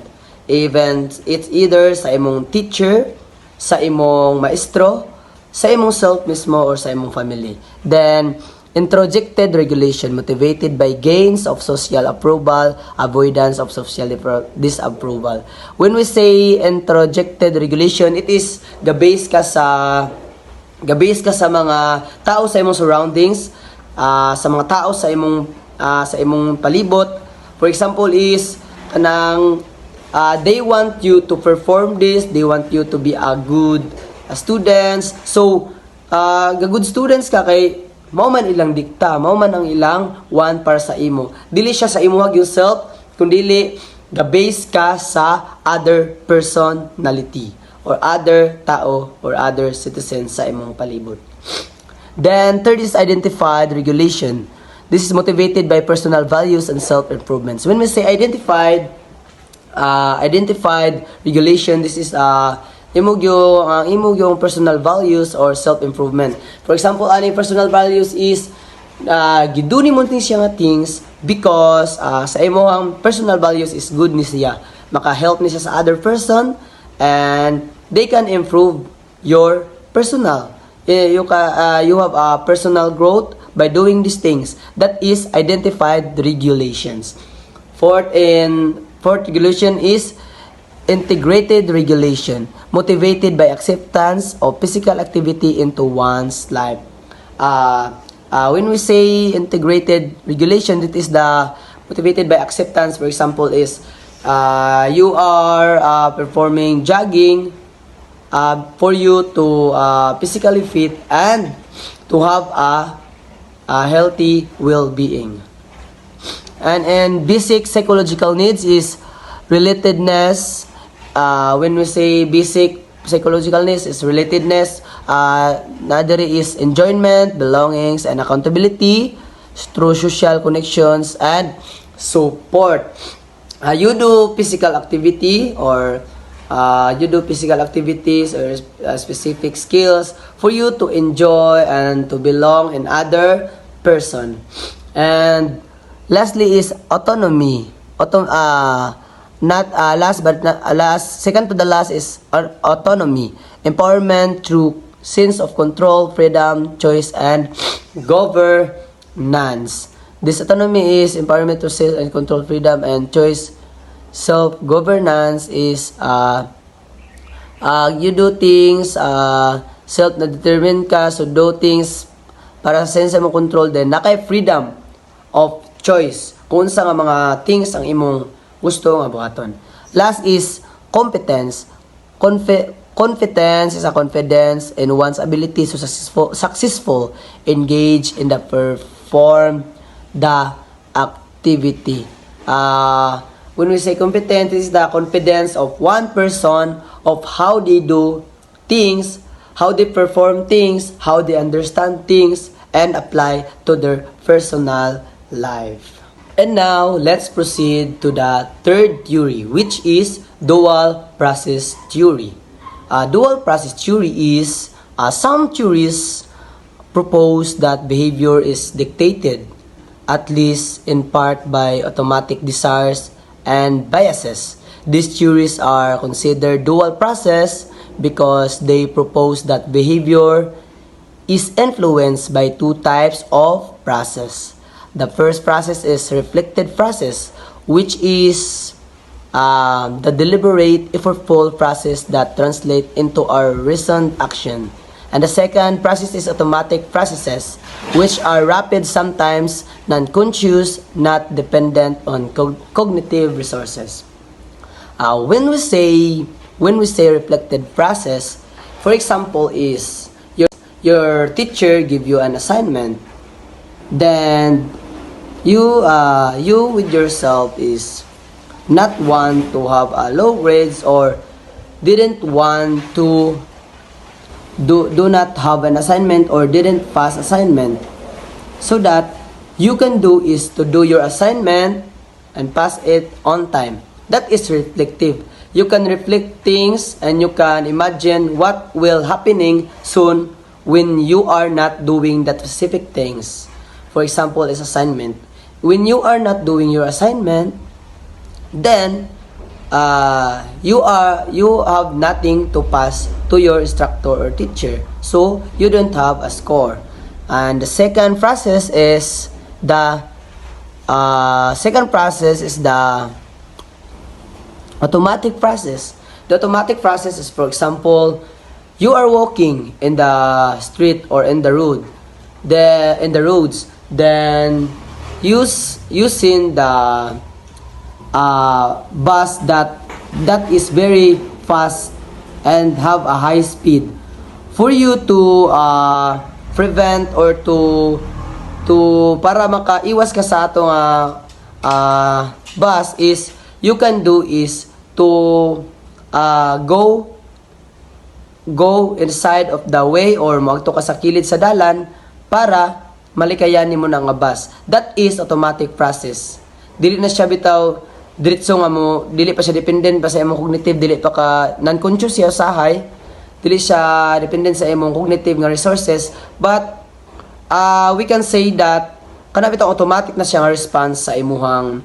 Even it's either sa imong teacher, sa imong maestro, sa imong self mismo, or sa imong family. Then, introjected regulation motivated by gains of social approval, avoidance of social disapproval. When we say introjected regulation, it is gabase ka sa mga tao sa imong surroundings, sa mga tao sa imong palibot. For example is kanang they want you to perform this, they want you to be a good students. So good students ka kay mao man ilang dikta, mao man ang ilang want para sa imo. Dili siya sa imuhag yourself, kundi ga-base ka sa other personality or other tao or other citizens sa imong palibot. Then third is identified regulation. This is motivated by personal values and self-improvements. When we say identified regulation, this is imog yung personal values or self-improvement. For example, ani personal values is giduni mo siya nga things because sa imo ang personal values is good ni siya. Maka-help ni siya sa other person and they can improve your personal. You have a personal growth by doing these things. That is identified regulations. Fourth regulation is integrated regulation, motivated by acceptance of physical activity into one's life. When we say integrated regulation, it is the motivated by acceptance. For example, is you are performing jogging for you to physically fit and to have a healthy well-being. And basic psychological needs is relatedness. When we say basic psychological needs is relatedness, another is enjoyment, belongings, and accountability through social connections and support. You do physical activity or you do physical activities or specific skills for you to enjoy and to belong in other person. And lastly is autonomy. Second to the last is autonomy, empowerment through sense of control, freedom, choice, and governance. This autonomy is empowerment through sense and control, freedom, and choice. Self-governance is you do things self na determine ka, so do things para sa sense mo control, then nakay freedom of choice kung sa nga mga things ang imong gusto nga buhaton. Last is competence. Confidence is a confidence in one's ability to successful engage in the perform the activity. When we say competence, is the confidence of one person of how they do things, how they perform things, how they understand things, and apply to their personal life. And now, let's proceed to the third theory, which is dual process theory. Dual process theory is some theories propose that behavior is dictated, at least in part, by automatic desires and biases. These theories are considered dual process because they propose that behavior is influenced by two types of process. The first process is reflected process, which is the deliberate, effortful process that translates into our reasoned action. And the second process is automatic processes, which are rapid, sometimes non-conscious, not dependent on cognitive resources. When we say reflected process, for example, is your teacher give you an assignment, then you with yourself is not want to have low grades or didn't want to do not have an assignment or didn't pass assignment, so that you can do is to do your assignment and pass it on time. That is reflective. You can reflect things and you can imagine what will happening soon when you are not doing that specific things. For example, is assignment. When you are not doing your assignment, then you have nothing to pass to your instructor or teacher, so you don't have a score. And the second process is the automatic process. The automatic process is, for example, you are walking in the street or in the roads, then using the bus that is very fast and have a high speed. For you to prevent or to para makaiwas ka sa atong bus, is you can do is to go inside of the way or magto ka sa kilid sa dalan para malikayan nimo na nga bus. That is automatic process. Dili na siya bitaw diretso nga mo, dili pa siya dependent pa sa imong cognitive, dili pa ka non-conscious siya usahay, dili siya dependent sa imong cognitive nga resources, but we can say that kana bitaw automatic na siya nga response sa imuhang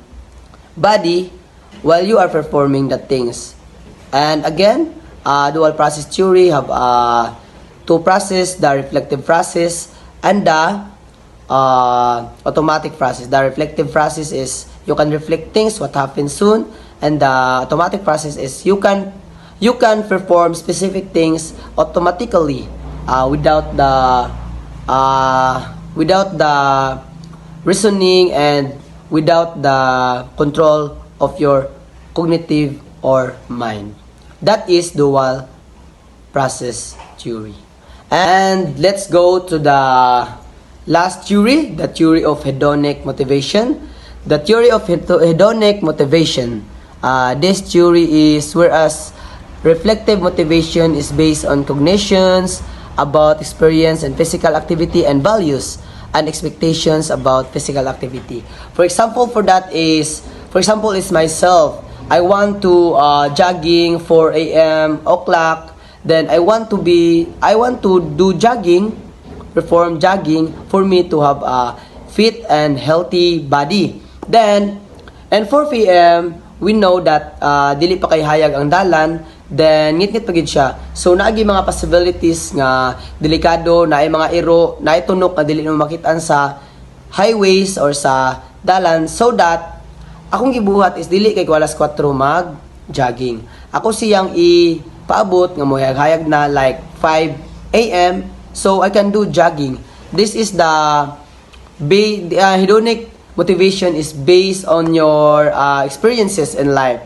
body while you are performing the things. And again, dual process theory have two process, the reflective process and the automatic process. The reflective process is you can reflect things what happens soon, and the automatic process is you can perform specific things automatically without the reasoning and without the control of your cognitive or mind. That is dual process theory. And let's go to the last theory, the theory of hedonic motivation. The theory of hedonic motivation. This theory is whereas reflective motivation is based on cognitions about experience and physical activity and values and expectations about physical activity. For example, is myself. I want to jogging 4 a.m. o'clock. Then I want to do jogging, perform jogging for me to have a fit and healthy body. Then, and 4 p.m. we know that dili pa kay hayag ang dalan, then ngit-ngit pagid siya. So naagi mga possibilities nga delikado, naay mga iro, naay tunok na dili mo makitaan sa highways or sa dalan, so that akong gibuhat is dili kay alas 4 mag jogging. Ako siyang ipaabot nga mohayag-hayag na like 5 a.m. so I can do jogging. This is the hedonic motivation is based on your experiences in life.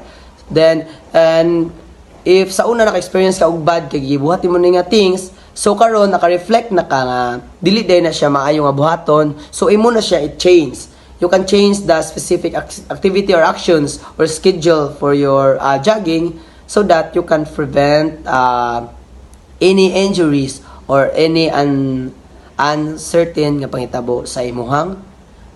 Then and if sa una naka-experience ka og bad kay gibuhat mo ni nga things, so karon naka-reflect na ka nga dili day na siya maayo nga buhaton, so imo na siya i-change. You can change the specific activity or actions or schedule for your jogging so that you can prevent any injuries or any uncertain nga panghitabo sa imuhang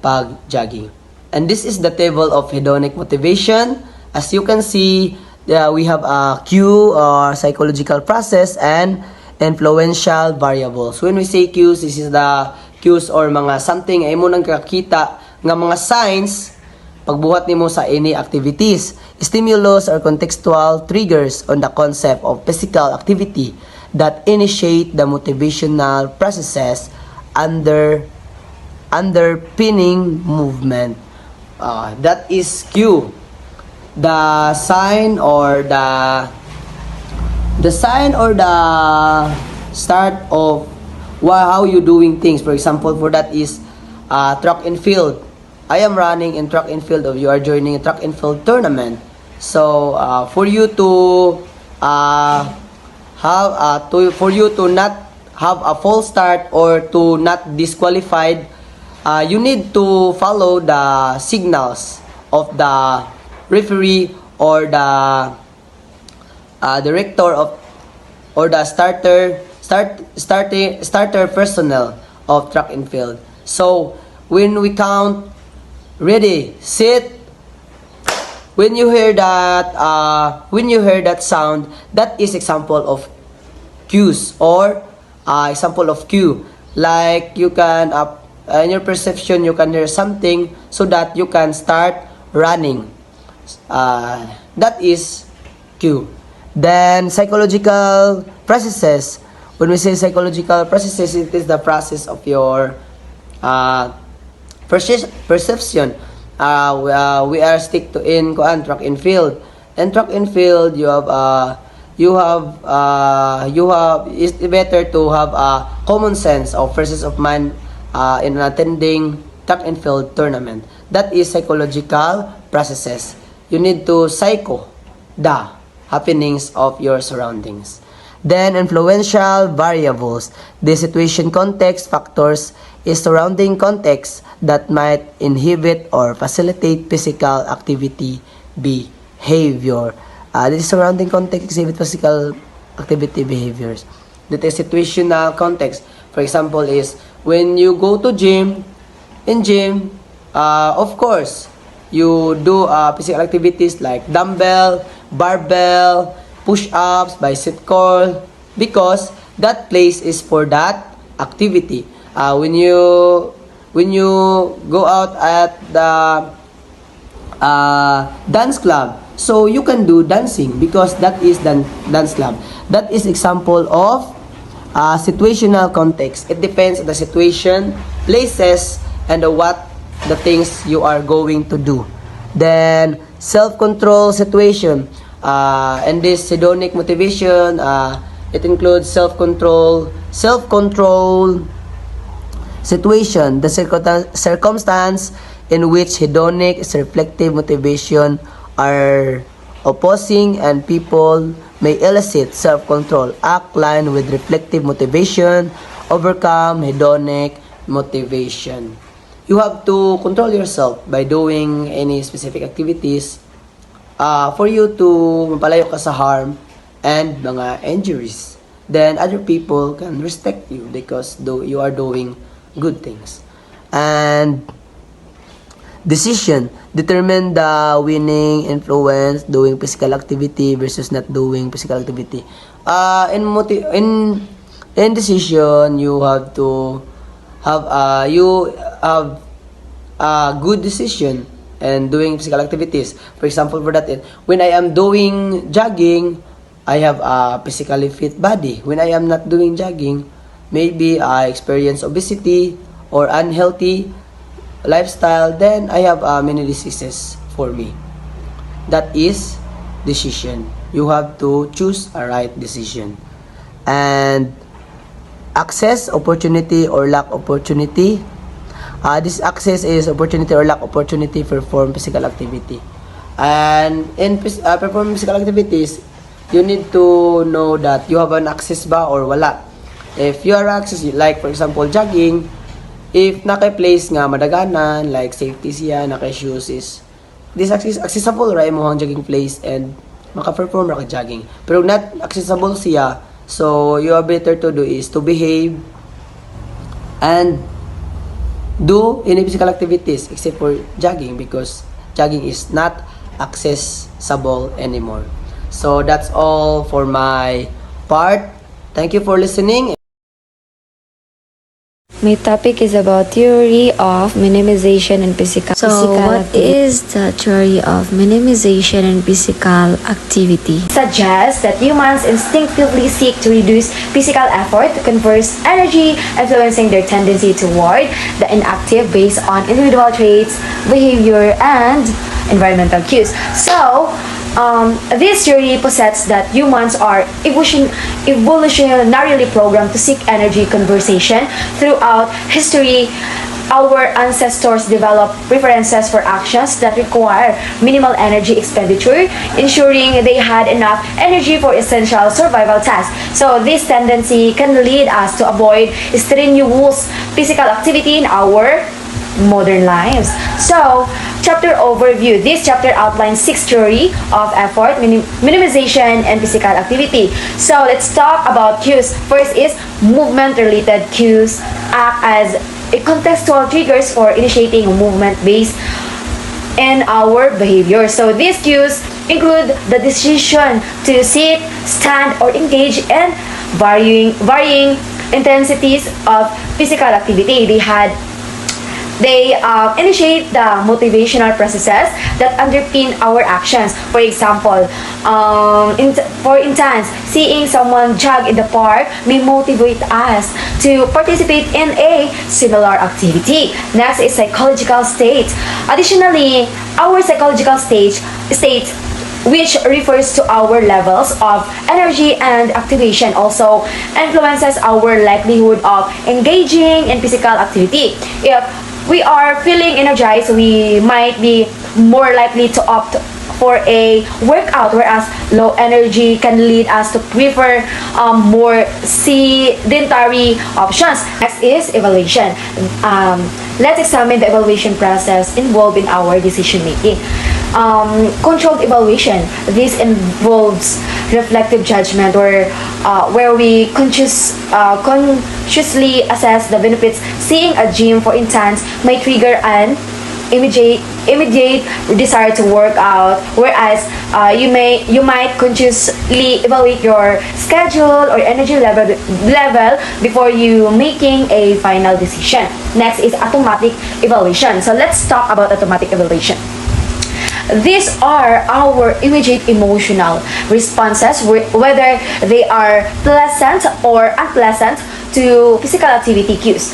pag-jogging. And this is the table of hedonic motivation. As you can see, we have a cue or psychological process and influential variables. When we say cues, this is the cues or mga something ay mo nang kakita nga mga signs pagbuhat nimo sa any activities, stimulus or contextual triggers on the concept of physical activity that initiate the motivational processes underpinning movement. That is cue. The sign or the start of how you doing things. For example, for that is track and field. I am running in track and field, or you are joining a track and field tournament. So for you to not have a false start or to not disqualified, you need to follow the signals of the referee or the director of or the starter personnel of track and field. So when we count, ready, sit. When you hear that sound, that is example of cues or example of cue. Like you can, in your perception, you can hear something so that you can start running. That is cue. Then psychological processes. When we say psychological processes, it is the process of your perception. We are stick to in track and field. In track and field, it's better to have a common sense of process of mind in attending track and field tournament. That is psychological processes. You need to psycho the happenings of your surroundings. Then influential variables. The situation context factors is surrounding context that might inhibit or facilitate physical activity behavior. The surrounding context exhibit physical activity behaviors. The situational context, for example, is when you go to gym. In gym, of course, you do physical activities like dumbbell, barbell, push-ups, bicep curl, because that place is for that activity. When you go out at the dance club, so you can do dancing because that is dance club. That is example of situational context. It depends on the situation, places, and what the things you are going to do. Then self-control situation. And this hedonic motivation, it includes self-control situation, the circumstance in which hedonic is reflective motivation are opposing and people may elicit self-control, act line with reflective motivation, overcome hedonic motivation. You have to control yourself by doing any specific activities for you to mapalayo ka sa harm and mga injuries. Then other people can respect you because you are doing good things. And decision, determine the winning influence doing physical activity versus not doing physical activity. In decision, you have to have a good decision and doing physical activities. For example, for that, when I am doing jogging, I have a physically fit body. When I am not doing jogging, maybe I experience obesity or unhealthy lifestyle, then I have many diseases for me. That is decision. You have to choose a right decision. And access, opportunity or lack opportunity. This access is opportunity or lack opportunity to perform physical activity. And in performing physical activities, you need to know that you have an access ba or wala. If you are access, like for example jogging, if naka-place nga madaganan, like safety siya, naka-shoes is, this accessible ra mo ang jogging place and maka-perform ra ka jogging. Pero not accessible siya, so you are better to do is to behave and do any physical activities except for jogging because jogging is not accessible anymore. So that's all for my part. Thank you for listening. My topic is about theory of minimization and physical. So, what is the theory of minimization and physical activity? Suggests that humans instinctively seek to reduce physical effort to conserve energy, influencing their tendency toward the inactive based on individual traits, behavior, and environmental cues. So, this theory posits that humans are evolutionarily programmed to seek energy conservation throughout history. Our ancestors developed preferences for actions that require minimal energy expenditure, ensuring they had enough energy for essential survival tasks. So this tendency can lead us to avoid strenuous physical activity in our modern lives. So, chapter overview. This chapter outlines 6 theory of effort, minimization, and physical activity. So, let's talk about cues. First is movement-related cues act as a contextual triggers for initiating movement based in our behavior. So, these cues include the decision to sit, stand, or engage in varying intensities of physical activity. They initiate the motivational processes that underpin our actions. For example, for instance, seeing someone jog in the park may motivate us to participate in a similar activity. Next is psychological states. Additionally, our psychological states which refers to our levels of energy and activation, also influences our likelihood of engaging in physical activity. If we are feeling energized, we might be more likely to opt for a workout, whereas low energy can lead us to prefer more sedentary options. Next is evaluation. Let's examine the evaluation process involved in our decision making. Controlled evaluation. This involves reflective judgment, where we consciously assess the benefits. Seeing a gym, for instance, may trigger an immediate desire to work out, whereas you might consciously evaluate your schedule or energy level before you making a final decision. Next is automatic evaluation. So let's talk about automatic evaluation. These are our immediate emotional responses, whether they are pleasant or unpleasant to physical activity cues.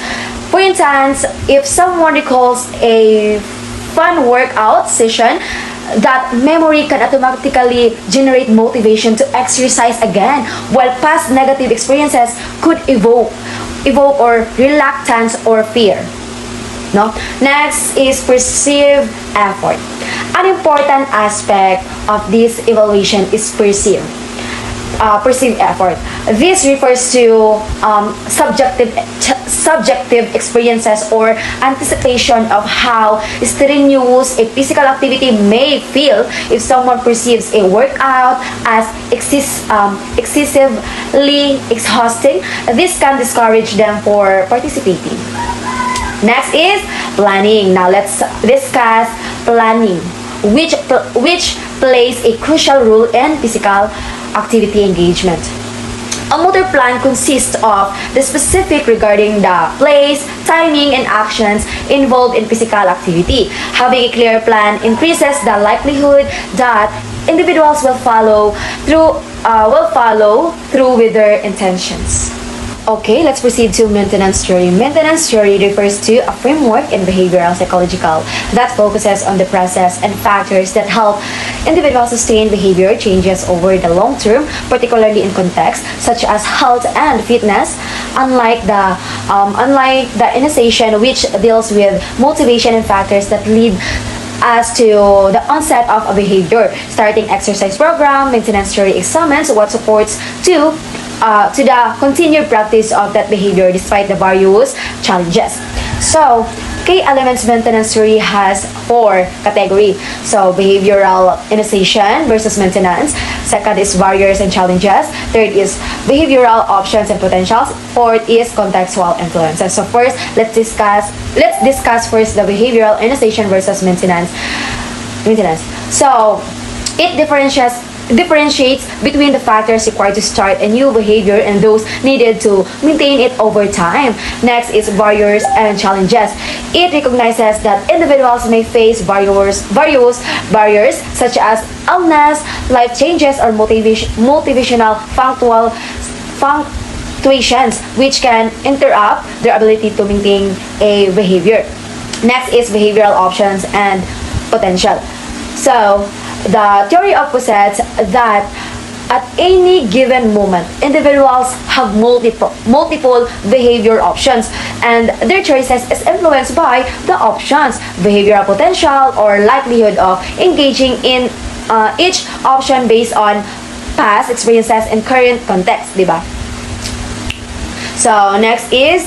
For instance, if someone recalls a fun workout session, that memory can automatically generate motivation to exercise again, while past negative experiences could evoke or reluctance or fear. No? Next is perceived effort. An important aspect of this evaluation is perceived effort. This refers to subjective experiences or anticipation of how strenuous a physical activity may feel. If someone perceives a workout as excessively exhausting, this can discourage them for participating. Next is planning. Now let's discuss planning, which plays a crucial role in physical activity engagement. A motor plan consists of the specific regarding the place, timing, and actions involved in physical activity. Having a clear plan increases the likelihood that individuals will follow through with their intentions. Okay, let's proceed to maintenance theory. Maintenance theory refers to a framework in behavioral psychological that focuses on the process and factors that help individuals sustain behavior changes over the long term, particularly in contexts such as health and fitness. Unlike the initiation, which deals with motivation and factors that lead as to the onset of a behavior, starting exercise program, maintenance theory examines what supports to the continued practice of that behavior despite the various challenges. So, key elements maintenance theory has 4 categories. So, behavioral initiation versus maintenance. Second is barriers and challenges. Third is behavioral options and potentials. Fourth is contextual influences. So, first, let's discuss first the behavioral initiation versus maintenance. So, it differentiates between the factors required to start a new behavior and those needed to maintain it over time. Next is barriers and challenges. It recognizes that individuals may face various barriers such as illness, life changes, or motivational fluctuations which can interrupt their ability to maintain a behavior. Next is behavioral options and potential. So, the theory of posits that at any given moment, individuals have multiple behavior options, and their choices is influenced by the options, behavioral potential, or likelihood of engaging in each option based on past experiences and current context, diba? So, next is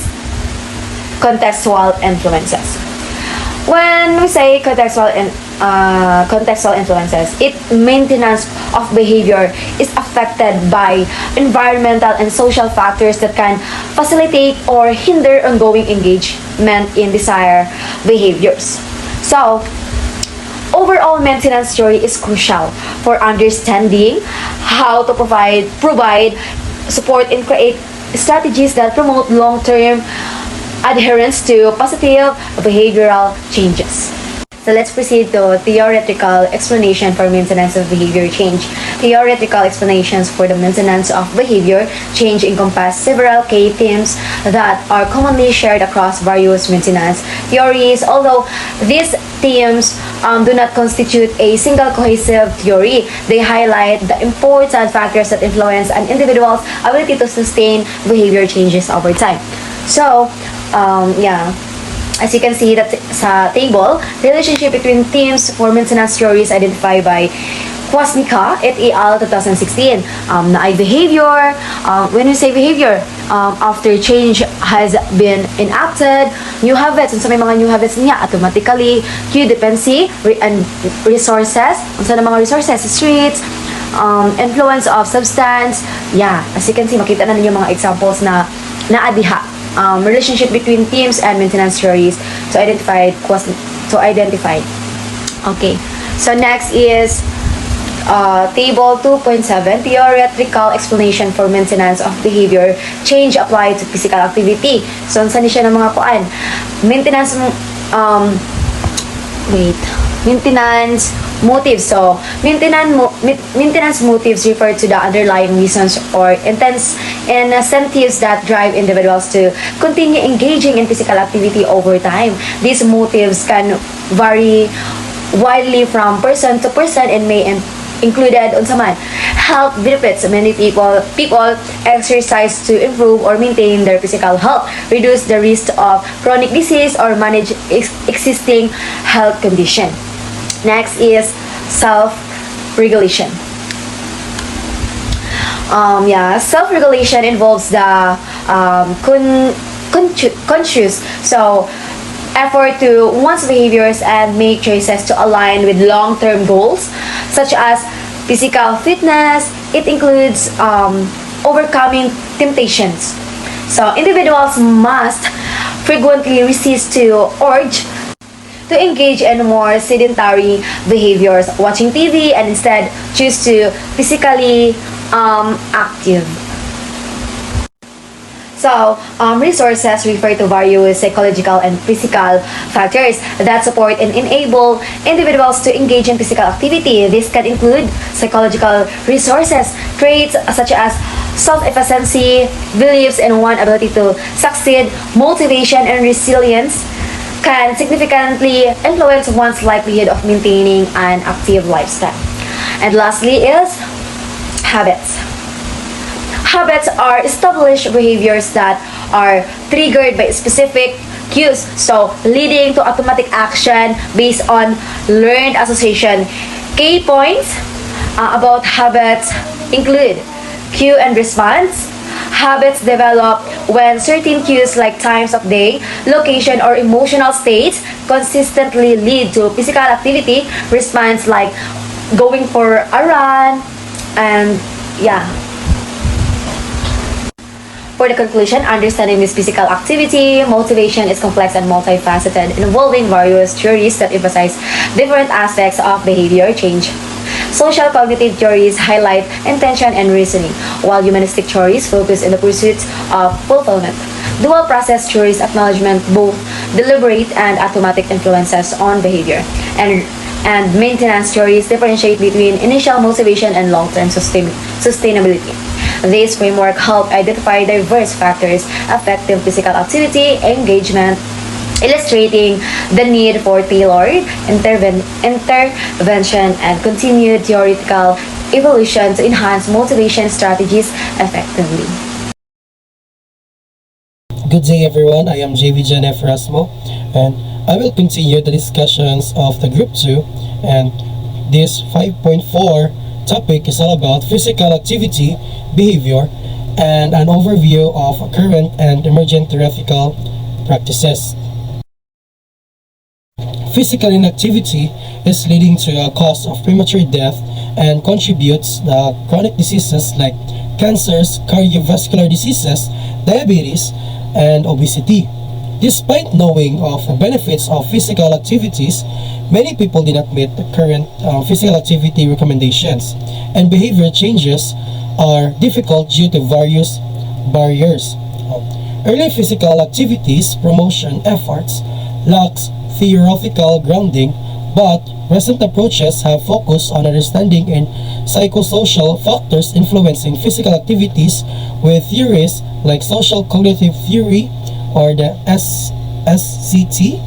contextual influences. When we say contextual influences, maintenance of behavior is affected by environmental and social factors that can facilitate or hinder ongoing engagement in desired behaviors. So, overall maintenance theory is crucial for understanding how to provide support and strategies that promote long-term adherence to positive behavioral changes. So let's proceed to theoretical explanation for maintenance of behavior change. Theoretical explanations for the maintenance of behavior change encompass several key themes that are commonly shared across various maintenance theories. Although these themes do not constitute a single cohesive theory, they highlight the important factors that influence an individual's ability to sustain behavior changes over time. So, as you can see that sa table, the relationship between themes for maintenance theories identified by Kwasnika et al. 2016 na ay behavior. When we say behavior, after change has been enacted, new habits, unsa may mga new habits niya, automatically, cue dependency, and resources, unsa na mga resources, streets, influence of substance, as you can see, makita na ninyo mga examples na naadiha. Relationship between themes and maintenance theories to identify. Okay, so next is table 2.7, theoretical explanation for maintenance of behavior change applied to physical activity. So saan siya ng mga kuan? Maintenance motives. So, maintenance motives refer to the underlying reasons or incentives that drive individuals to continue engaging in physical activity over time. These motives can vary widely from person to person and may included unsa man health benefits. Many people exercise to improve or maintain their physical health, reduce the risk of chronic disease, or manage existing health condition. Next is self-regulation. Self-regulation involves the conscious effort to one's behaviors and make choices to align with long-term goals such as physical fitness. It includes overcoming temptations. So individuals must frequently resist to urge to engage in more sedentary behaviors, watching TV, and instead choose to physically active. So, resources refer to various psychological and physical factors that support and enable individuals to engage in physical activity. This can include psychological resources, traits such as self-efficacy, beliefs in one's ability to succeed, motivation, and resilience can significantly influence one's likelihood of maintaining an active lifestyle. And lastly is habits. Habits are established behaviors that are triggered by specific cues, so leading to automatic action based on learned association. Key points about habits include cue and response. Habits develop when certain cues like times of day, location, or emotional states consistently lead to physical activity. Response like going for a run, and For the conclusion, understanding this physical activity motivation is complex and multifaceted, involving various theories that emphasize different aspects of behavior change. Social cognitive theories highlight intention and reasoning, while humanistic theories focus on the pursuit of fulfillment. Dual process theories acknowledge both deliberate and automatic influences on behavior, and maintenance theories differentiate between initial motivation and long-term sustainability. This framework help identify diverse factors affecting physical activity engagement, illustrating the need for tailored intervention and continued theoretical evolution to enhance motivation strategies effectively. Good day everyone, I am JV John F. Rasmo, and I will continue the discussions of the Group 2, and this 5.4 topic is all about physical activity, behavior, and an overview of current and emergent theoretical practices. Physical inactivity is leading to a cause of premature death and contributes to chronic diseases like cancers, cardiovascular diseases, diabetes, and obesity. Despite knowing of the benefits of physical activities, many people did not meet the current physical activity recommendations, and behavior changes are difficult due to various barriers. Early physical activities promotion efforts lacks theoretical grounding, but recent approaches have focused on understanding and psychosocial factors influencing physical activities with theories like social cognitive theory or the SCT,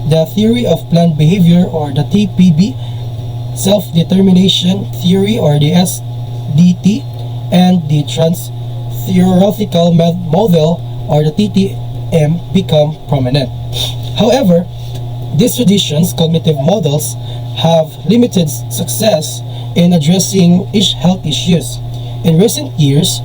the theory of planned behavior or the TPB, self-determination theory or the SDT, and the trans-theoretical model or the TTM become prominent. However, these traditions, cognitive models, have limited success in addressing health issues. In recent years,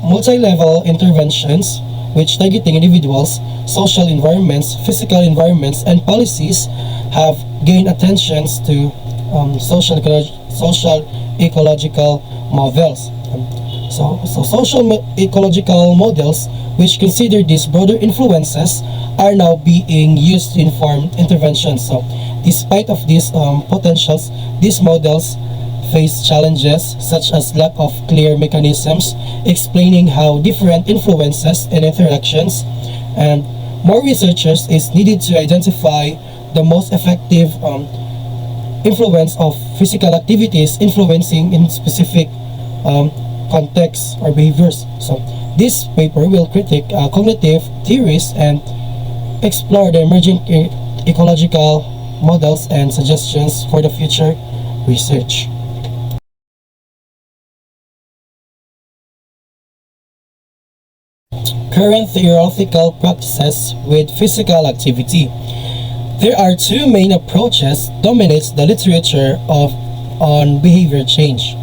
multi-level interventions which targeting individuals, social environments, physical environments, and policies have gained attentions to social ecological models. Social ecological models which consider these broader influences are now being used to inform interventions. So despite of these potentials, these models face challenges such as lack of clear mechanisms explaining how different influences and interactions, and more researchers is needed to identify the most effective influence of physical activities influencing in specific contexts or behaviors. So this paper will critique cognitive theories and explore the emerging ecological models and suggestions for the future research. Current theoretical practices with physical activity. There are two main approaches dominates the literature on behavior change.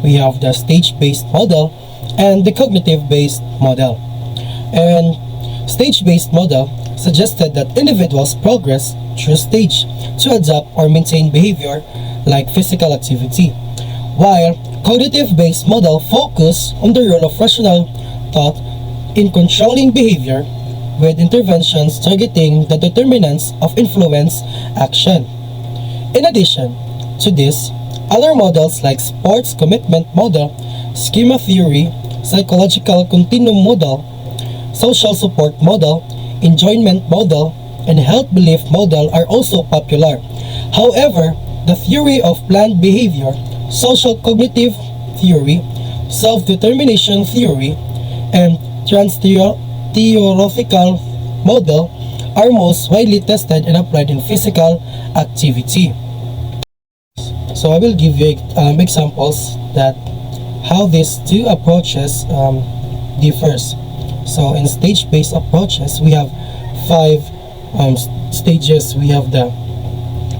We have the stage-based model and the cognitive-based model. And stage-based model suggested that individuals progress through stage to adapt or maintain behavior like physical activity, while cognitive-based model focus on the role of rational thought in controlling behavior with interventions targeting the determinants of influence action. In addition to this, other models like sports commitment model, schema theory, psychological continuum model, social support model, enjoyment model, and health belief model are also popular. However, the theory of planned behavior, social cognitive theory, self-determination theory, and trans-theoretical model are most widely tested and applied in physical activity. So I will give you examples that how these two approaches differs. So in stage-based approaches, we have 5 stages. We have the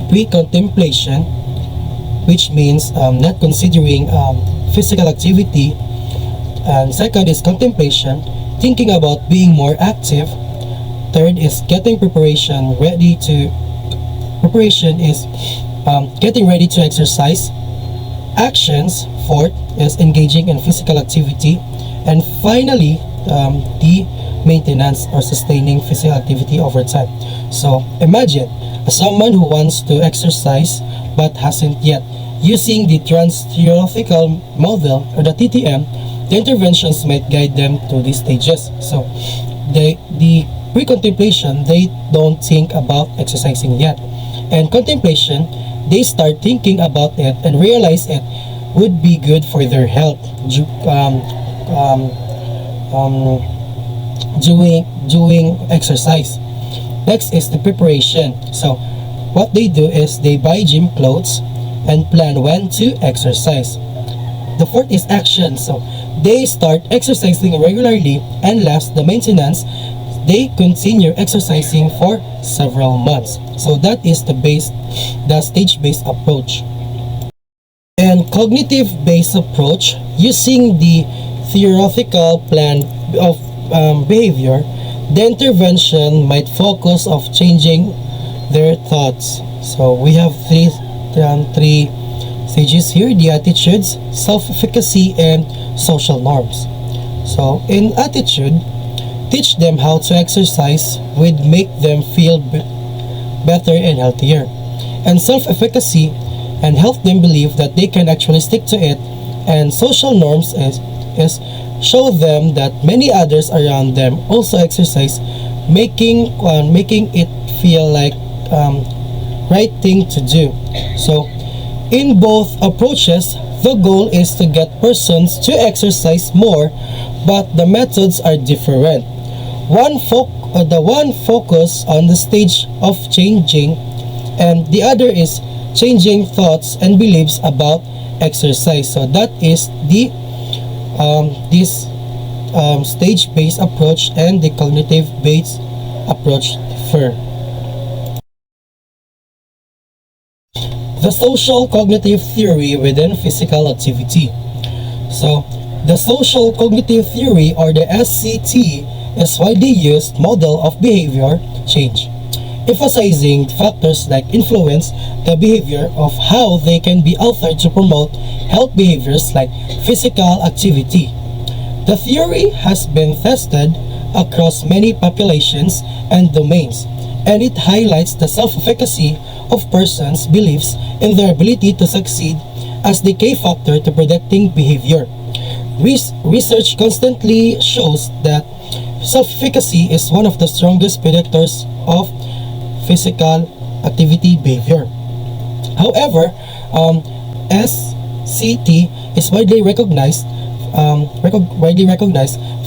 pre-contemplation, which means not considering physical activity. And second is contemplation, thinking about being more active. Third is getting preparation is getting ready to exercise. Actions, fourth, is engaging in physical activity. And finally, the maintenance or sustaining physical activity over time. So imagine someone who wants to exercise but hasn't yet. Using the trans-theoretical model or the TTM, the interventions might guide them to these stages. So the pre-contemplation, they don't think about exercising yet. And contemplation, they start thinking about it and realize it would be good for their health. Doing exercise. Next is the preparation. So what they do is they buy gym clothes and plan when to exercise. The fourth is action. So they start exercising regularly, and last, the maintenance, they continue exercising for several months. So that is the stage-based approach. And cognitive-based approach, using the theoretical plan of behavior, the intervention might focus of changing their thoughts. So we have three stages here: the attitudes, self-efficacy, and social norms. So in attitude, teach them how to exercise would make them feel better and healthier. And self-efficacy, and help them believe that they can actually stick to it. And social norms is show them that many others around them also exercise, making it feel like right thing to do. So in both approaches, the goal is to get persons to exercise more, but the methods are different. The one focus on the stage of changing, and the other is changing thoughts and beliefs about exercise. So that is the this stage-based approach and the cognitive-based approach differ. The social cognitive theory within physical activity. So, the social cognitive theory, or the SCT, is widely used model of behavior change, emphasizing factors like influence the behavior of how they can be altered to promote health behaviors like physical activity. The theory has been tested across many populations and domains, and it highlights the self-efficacy of persons' beliefs in their ability to succeed as the key factor to predicting behavior. Research constantly shows that self-efficacy is one of the strongest predictors of physical activity behavior. However, SCT is widely recognized.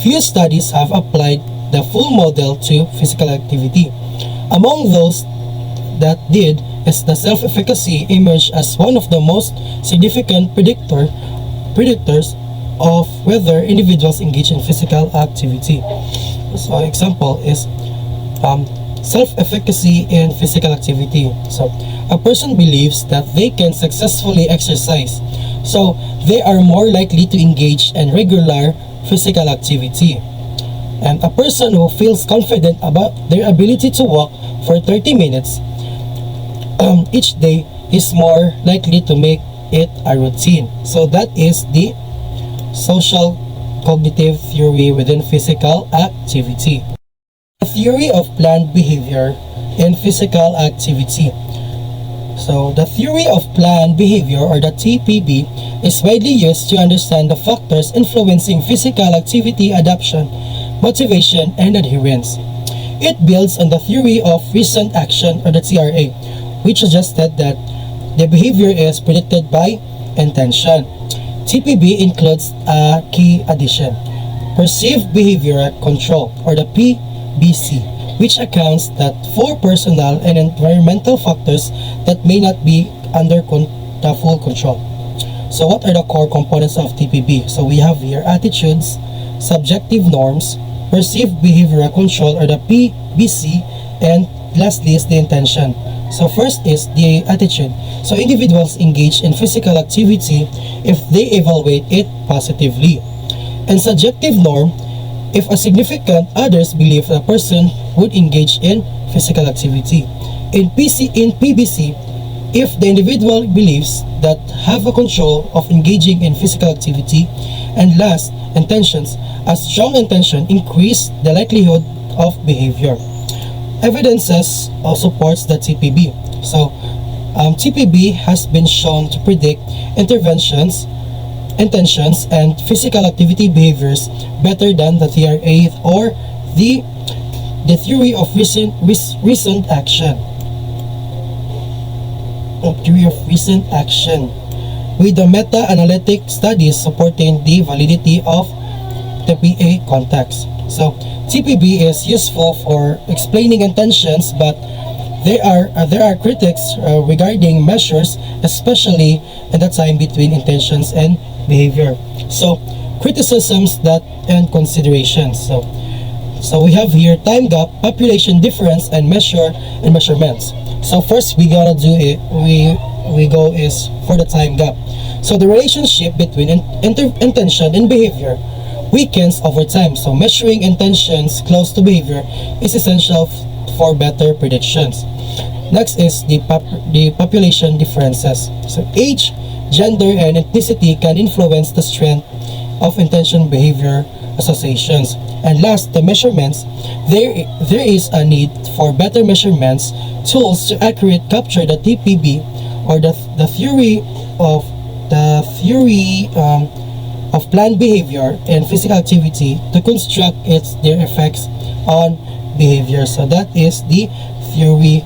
Few studies have applied the full model to physical activity. Among those that did, is the self-efficacy emerged as one of the most significant predictors of whether individuals engage in physical activity. So example is self-efficacy in physical activity. So a person believes that they can successfully exercise, so they are more likely to engage in regular physical activity. And a person who feels confident about their ability to walk for 30 minutes each day is more likely to make it a routine. So that is the social cognitive theory within physical activity. The theory of planned behavior in physical activity. So the theory of planned behavior, or the TPB, is widely used to understand the factors influencing physical activity adoption, motivation, and adherence. It builds on the theory of recent action, or the TRA, which suggested that the behavior is predicted by intention. TPB includes a key addition: perceived behavioral control, or the PBC, which accounts that for personal and environmental factors that may not be under the full control. So what are the core components of TPB? So we have here attitudes, subjective norms, perceived behavioral control, or the PBC, and lastly is the intention. So first is the attitude. So individuals engage in physical activity if they evaluate it positively. And subjective norm, if a significant others believe a person would engage in physical activity. In PBC, if the individual believes that have a control of engaging in physical activity. And last, intentions. A strong intention increase the likelihood of behavior. Evidences supports the TPB. So, TPB has been shown to predict intentions, and physical activity behaviors better than the TRA, or the theory of recent action. Theory of recent action, with the meta-analytic studies supporting the validity of TPA context. So, TPB is useful for explaining intentions, but there are critics regarding measures, especially in the time between intentions and behavior. So, criticisms that and considerations. So we have here time gap, population difference, and measurements. So first we gotta do it. We go is for the time gap. So the relationship between intention and behavior weakens over time. So measuring intentions close to behavior is essential for better predictions. Next is the population differences. So age, gender, and ethnicity can influence the strength of intention behavior associations. And last, the measurements. There is a need for better measurements tools to accurately capture the TPB, or the theory of planned behavior and physical activity to construct their effects on behavior. So that is the theory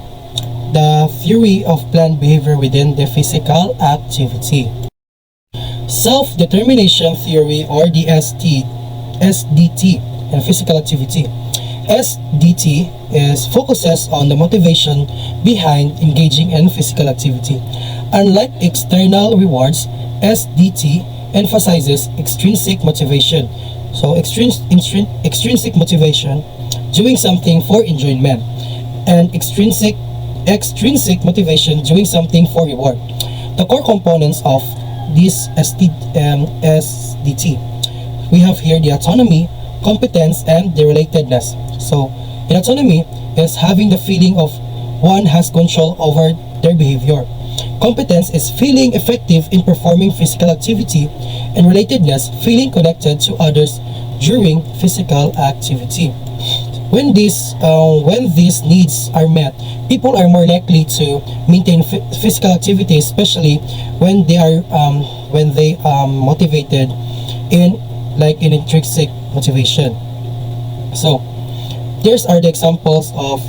of planned behavior within the physical activity. Self-determination theory, or the SDT and physical activity. SDT focuses on the motivation behind engaging in physical activity. Unlike external rewards, SDT emphasizes extrinsic motivation. So extrinsic motivation, doing something for enjoyment, and extrinsic motivation, doing something for reward. The core components of this SDT, we have here the autonomy, competence, and the relatedness. So in autonomy is having the feeling of one has control over their behavior. Competence is feeling effective in performing physical activity, and relatedness, feeling connected to others during physical activity. When these needs are met, people are more likely to maintain physical activity, especially when they are motivated in intrinsic motivation. So there's are the examples of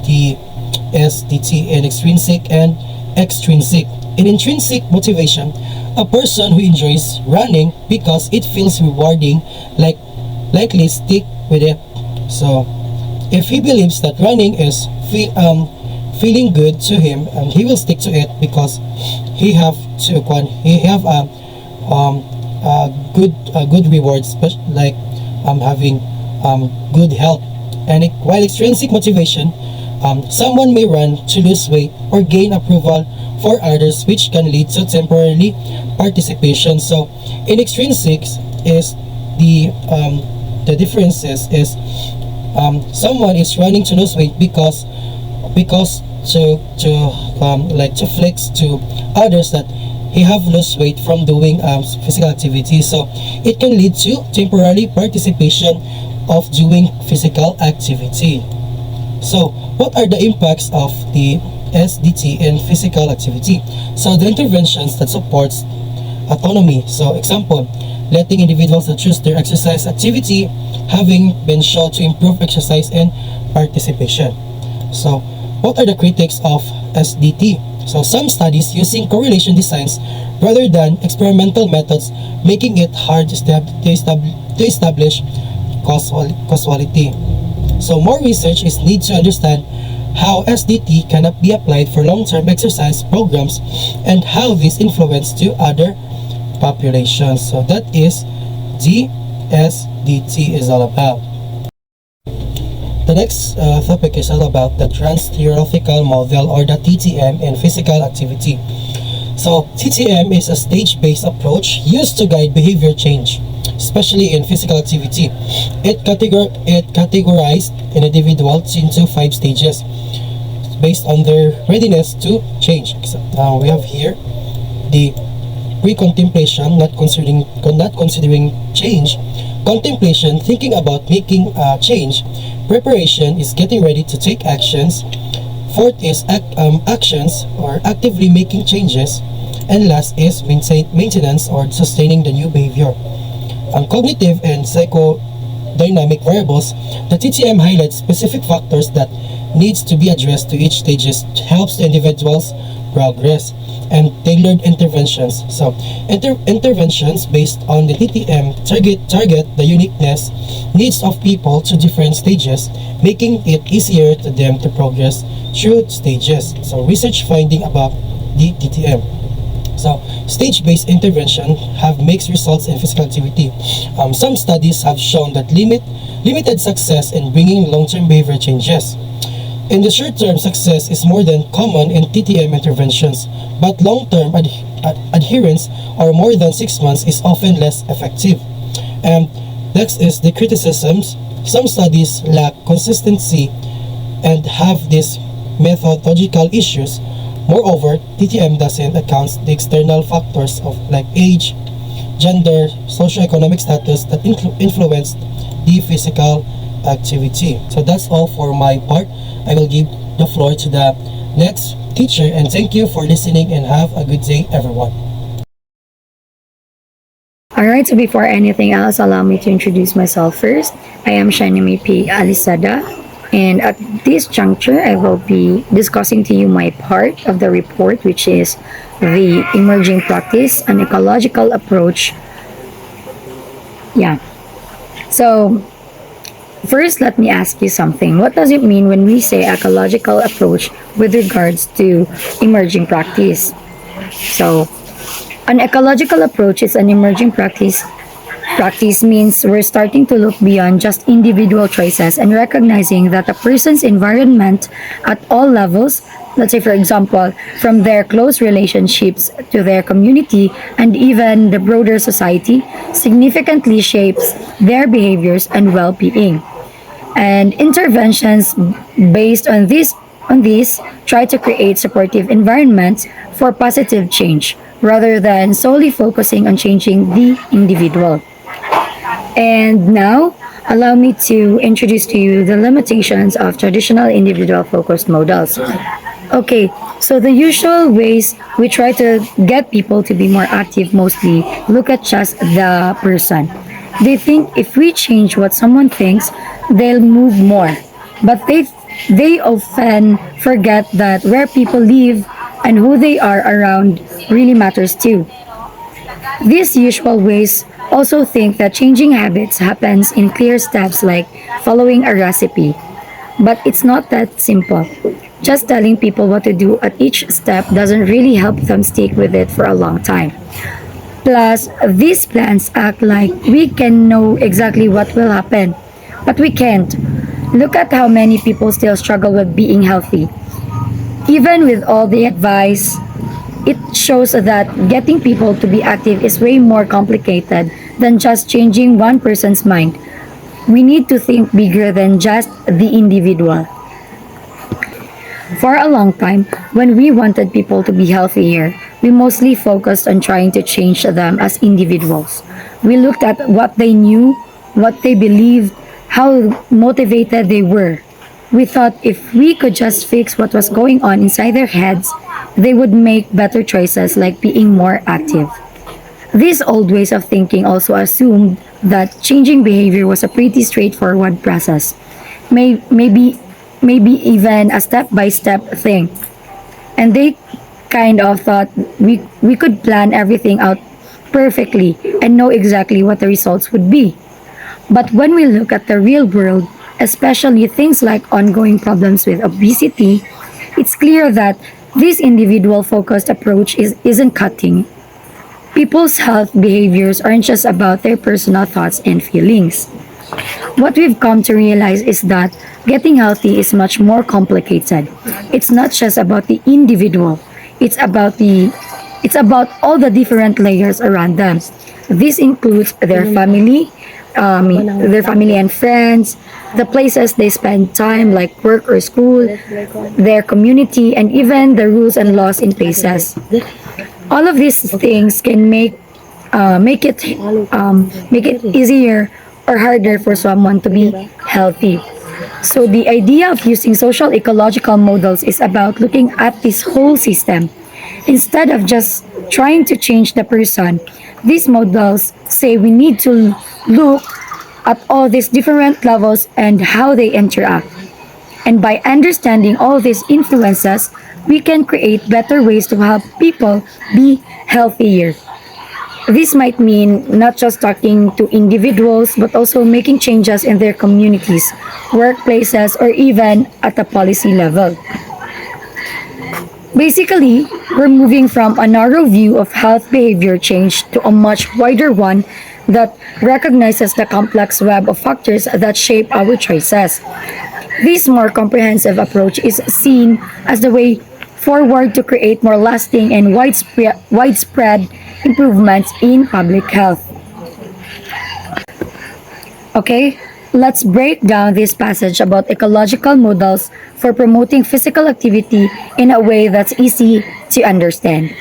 the SDT in extrinsic and extrinsic. In intrinsic motivation, a person who enjoys running because it feels rewarding likely stick with it. So if he believes that running is feeling good to him, he will stick to it because he have good rewards, like having good health. And while extrinsic motivation, someone may run to lose weight or gain approval for others, which can lead to temporary participation. So in extrinsic is the differences is someone is running to lose weight because to flex to others that he have lost weight from doing physical activity. So it can lead to temporary participation of doing physical activity. So what are the impacts of the SDT in physical activity? So the interventions that supports autonomy. So example, letting individuals to choose their exercise activity, having been shown to improve exercise and participation. So what are the critics of SDT? So some studies using correlation designs rather than experimental methods, making it hard to establish causality. So more research is needed to understand how SDT cannot be applied for long-term exercise programs and how this influence to other populations. So that is the SDT is all about. The next topic is all about the trans-theoretical model, or the TTM, in physical activity. So TTM is a stage-based approach used to guide behavior change, especially in physical activity. It categorized an individual into 5 stages based on their readiness to change. We have here the pre-contemplation, not considering change; contemplation, thinking about making a change; preparation is getting ready to take actions; fourth is actions, or actively making changes; and last is maintenance, or sustaining the new behavior. Cognitive and psychodynamic variables, the TTM highlights specific factors that needs to be addressed to each stages, helps the individual's progress, and tailored interventions. So interventions based on the TTM target the uniqueness needs of people to different stages, making it easier to them to progress through stages. So research finding about the TTM. So stage-based intervention have mixed results in physical activity. Some studies have shown that limited success in bringing long-term behavior changes. In the short term, success is more than common in TTM interventions, but long-term adherence, or more than 6 months, is often less effective. And next is the criticisms. Some studies lack consistency and have these methodological issues. Moreover, TTM doesn't account the external factors of like age, gender, socioeconomic status that influence the physical activity. So that's all for my part. I will give the floor to the next teacher, and thank you for listening, and have a good day, everyone. Alright, so before anything else, allow me to introduce myself first. I am Shanimi P. Alisada, and at this juncture, I will be discussing to you my part of the report, which is the emerging practice, an ecological approach. Yeah. So, first, let me ask you something. What does it mean when we say ecological approach with regards to emerging practice? So, an ecological approach is an emerging practice. Practice means we're starting to look beyond just individual choices and recognizing that a person's environment at all levels, let's say for example, from their close relationships to their community and even the broader society, significantly shapes their behaviors and well-being. And interventions based on this try to create supportive environments for positive change rather than solely focusing on changing the individual. And now, allow me to introduce to you the limitations of traditional individual focused models. Okay, so the usual ways we try to get people to be more active mostly look at just the person. They think if we change what someone thinks, they'll move more. But they often forget that where people live and who they are around really matters too. These usual ways also think that changing habits happens in clear steps like following a recipe. But it's not that simple. Just telling people what to do at each step doesn't really help them stick with it for a long time. Plus, these plans act like we can know exactly what will happen, but we can't. Look at how many people still struggle with being healthy. Even with all the advice, it shows that getting people to be active is way more complicated than just changing one person's mind. We need to think bigger than just the individual. For a long time, when we wanted people to be healthier, we mostly focused on trying to change them as individuals. We looked at what they knew, what they believed, how motivated they were. We thought if we could just fix what was going on inside their heads, they would make better choices like being more active. These old ways of thinking also assumed that changing behavior was a pretty straightforward process, maybe even a step-by-step thing. And they kind of thought we could plan everything out perfectly and know exactly what the results would be. But when we look at the real world, especially things like ongoing problems with obesity, it's clear that this individual focused approach isn't cutting. People's health behaviors aren't just about their personal thoughts and feelings. What we've come to realize is that getting healthy is much more complicated. It's not just about the individual. It's about all the different layers around them. This includes their family and friends, the places they spend time like work or school, their community, and even the rules and laws in places. All of these things can make it easier or harder for someone to be healthy. So the idea of using social ecological models is about looking at this whole system. Instead of just trying to change the person, these models say we need to look at all these different levels and how they interact. And by understanding all these influences, we can create better ways to help people be healthier. This might mean not just talking to individuals, but also making changes in their communities, workplaces, or even at the policy level. Basically, we're moving from a narrow view of health behavior change to a much wider one that recognizes the complex web of factors that shape our choices. This more comprehensive approach is seen as the way forward to create more lasting and widespread improvements in public health. Okay, let's break down this passage about ecological models for promoting physical activity in a way that's easy to understand.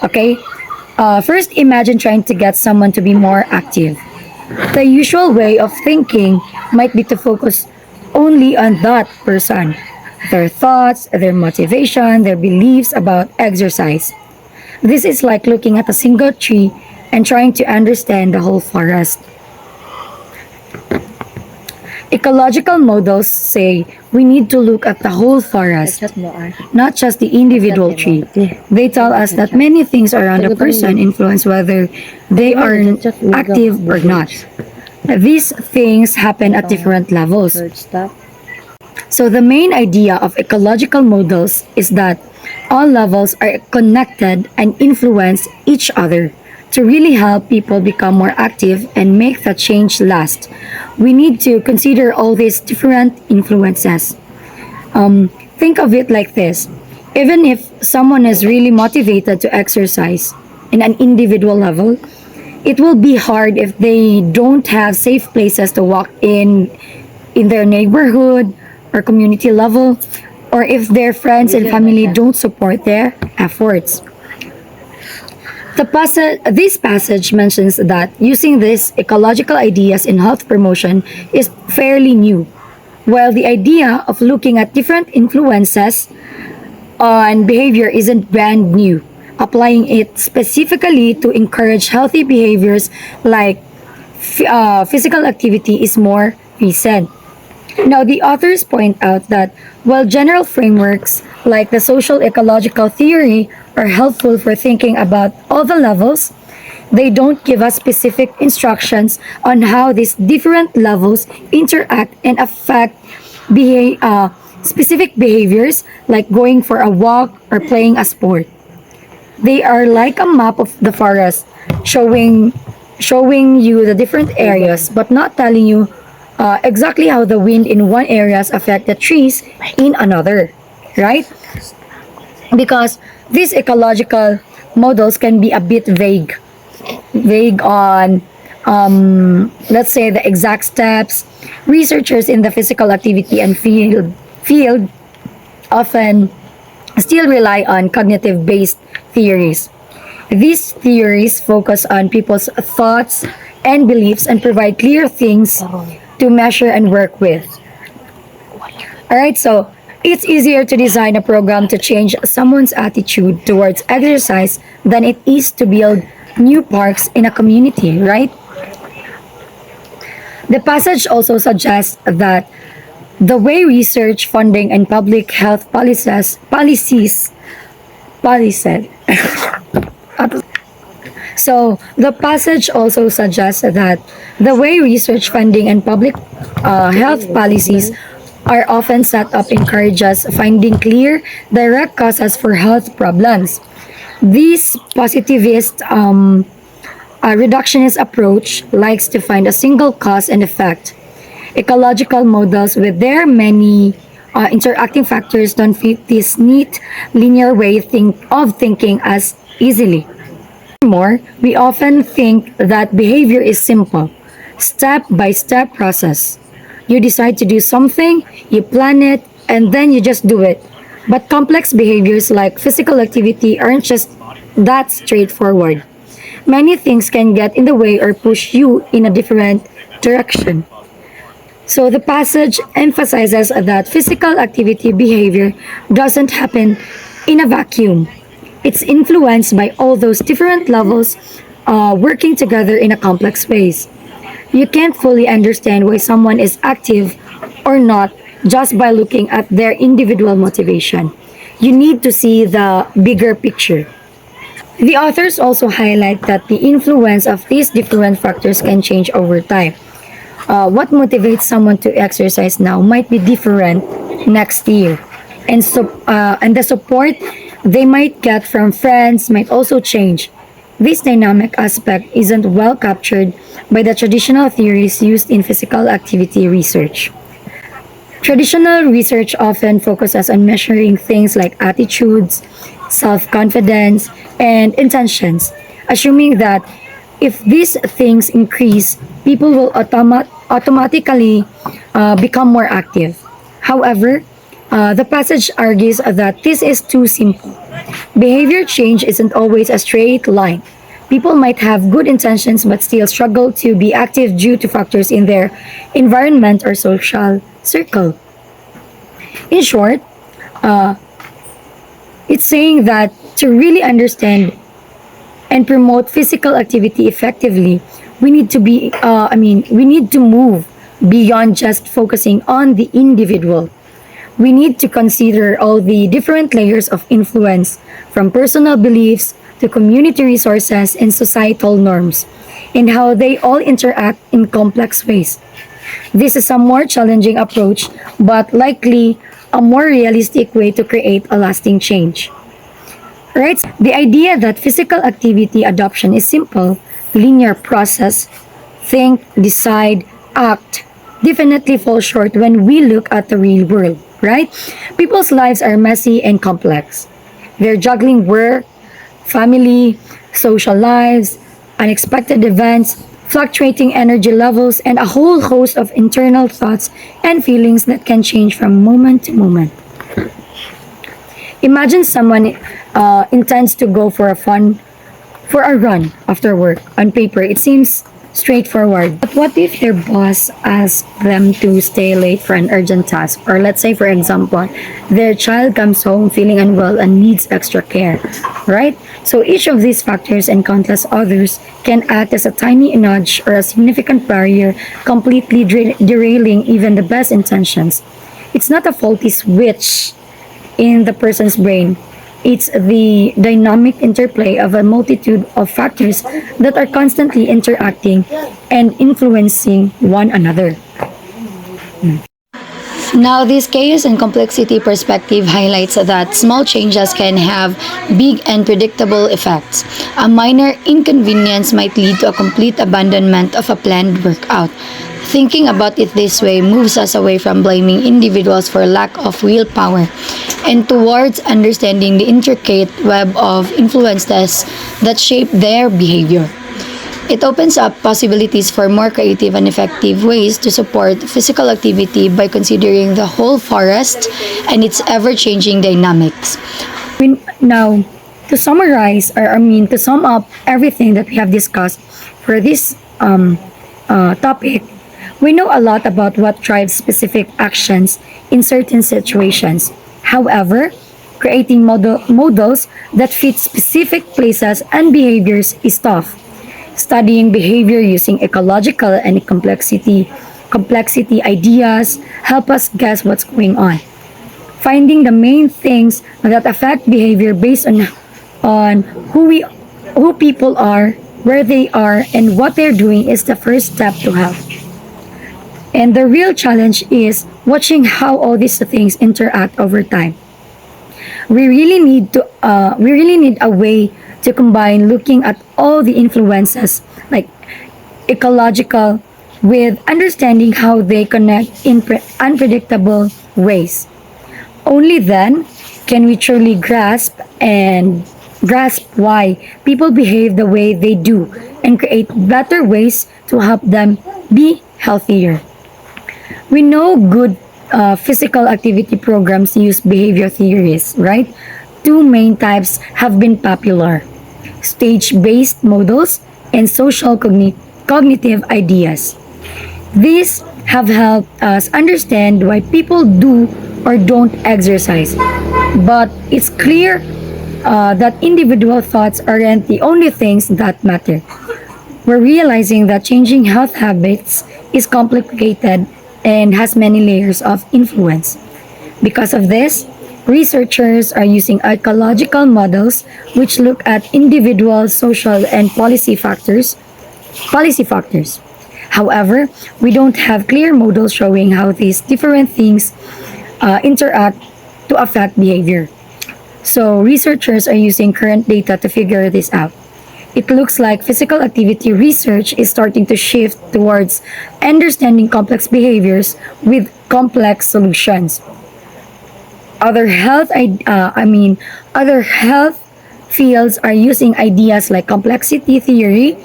Okay, first imagine trying to get someone to be more active. The usual way of thinking might be to focus only on that person, their thoughts, their motivation, their beliefs about exercise. This is like looking at a single tree and trying to understand the whole forest. Ecological models say we need to look at the whole forest, not just the individual tree. They tell us that many things around a person influence whether they are active or not. These things happen at different levels. So the main idea of ecological models is that all levels are connected and influence each other. To really help people become more active and make the change last, we need to consider all these different influences. Think of it like this. Even if someone is really motivated to exercise in an individual level, it will be hard if they don't have safe places to walk in their neighborhood or community level, or if their friends and family don't support their efforts. This passage mentions that using these ecological ideas in health promotion is fairly new, while the idea of looking at different influences on behavior isn't brand new. Applying it specifically to encourage healthy behaviors like physical activity is more recent. Now, the authors point out that while general frameworks like the social ecological theory are helpful for thinking about all the levels, they don't give us specific instructions on how these different levels interact and affect specific behaviors like going for a walk or playing a sport. They are like a map of the forest, showing you the different areas, but not telling you exactly how the wind in one areas affect the trees in another, right? Because these ecological models can be a bit vague on, let's say, the exact steps. Researchers in the physical activity and field often still rely on cognitive-based theories. These theories focus on people's thoughts and beliefs and provide clear things to measure and work with. Alright, so it's easier to design a program to change someone's attitude towards exercise than it is to build new parks in a community, right? The passage also suggests that the way research funding and public health policies So the passage also suggests that the way research funding and public health policies are often set up encourages finding clear, direct causes for health problems. This positivist reductionist approach likes to find a single cause and effect. Ecological models with their many interacting factors don't fit this neat, linear way of thinking as easily. More, we often think that behavior is simple, step-by-step process. You decide to do something, you plan it, and then you just do it. But complex behaviors like physical activity aren't just that straightforward. Many things can get in the way or push you in a different direction. So the passage emphasizes that physical activity behavior doesn't happen in a vacuum. It's influenced by all those different levels working together in a complex ways. You can't fully understand why someone is active or not just by looking at their individual motivation. You need to see the bigger picture. The authors also highlight that the influence of these different factors can change over time. What motivates someone to exercise now might be different next year, and the support they might get from friends might also change. This dynamic aspect isn't well captured by the traditional theories used in physical activity research. Traditional research often focuses on measuring things like attitudes, self-confidence, and intentions, assuming that if these things increase, people will automatically become more active. However, the passage argues that this is too simple. Behavior change isn't always a straight line. People might have good intentions but still struggle to be active due to factors in their environment or social circle. In short, it's saying that to really understand and promote physical activity effectively, we need to move beyond just focusing on the individual. We need to consider all the different layers of influence, from personal beliefs to community resources and societal norms, and how they all interact in complex ways. This is a more challenging approach, but likely a more realistic way to create a lasting change. Right? The idea that physical activity adoption is simple, linear process, think, decide, act, definitely falls short when we look at the real world, right? People's lives are messy and complex. They're juggling work, family, social lives, unexpected events, fluctuating energy levels, and a whole host of internal thoughts and feelings that can change from moment to moment. Imagine someone intends to go for a run after work. On paper, it seems straightforward. But what if their boss asks them to stay late for an urgent task? Or let's say, for example, their child comes home feeling unwell and needs extra care, right? So each of these factors and countless others can act as a tiny nudge or a significant barrier, completely derailing even the best intentions. It's not a faulty switch in the person's brain. It's the dynamic interplay of a multitude of factors that are constantly interacting and influencing one another. Now, this chaos and complexity perspective highlights that small changes can have big and predictable effects. A minor inconvenience might lead to a complete abandonment of a planned workout. Thinking about it this way moves us away from blaming individuals for lack of willpower and towards understanding the intricate web of influences that shape their behavior. It opens up possibilities for more creative and effective ways to support physical activity by considering the whole forest and its ever-changing dynamics. Now, to summarize, to sum up everything that we have discussed for this topic, we know a lot about what drives specific actions in certain situations. However, creating models that fit specific places and behaviors is tough. Studying behavior using ecological and complexity ideas help us guess what's going on. Finding the main things that affect behavior based on who people are, where they are, and what they're doing is the first step to help. And the real challenge is watching how all these things interact over time. We really need a way to combine looking at all the influences, like ecological, with understanding how they connect in unpredictable ways. Only then can we truly grasp why people behave the way they do and create better ways to help them be healthier. We know good physical activity programs use behavior theories, right? Two main types have been popular: stage-based models and social cognitive ideas. These have helped us understand why people do or don't exercise. But it's clear that individual thoughts aren't the only things that matter. We're realizing that changing health habits is complicated and has many layers of influence. Because of this, researchers are using ecological models which look at individual, social, and policy factors. However, we don't have clear models showing how these different things interact to affect behavior. So researchers are using current data to figure this out. It looks like physical activity research is starting to shift towards understanding complex behaviors with complex solutions. Other health fields are using ideas like complexity theory,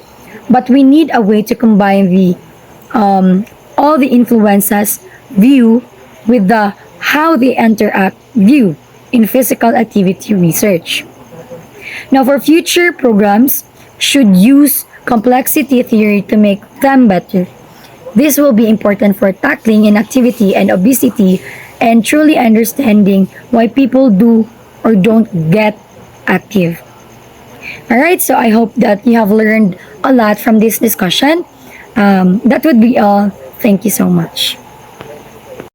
but we need a way to combine the all the influences view with the how they interact view in physical activity research. Now, for future programs, should use complexity theory to make them better. This will be important for tackling inactivity and obesity and truly understanding why people do or don't get active. All right, so I hope that you have learned a lot from this discussion. That would be all. Thank you so much.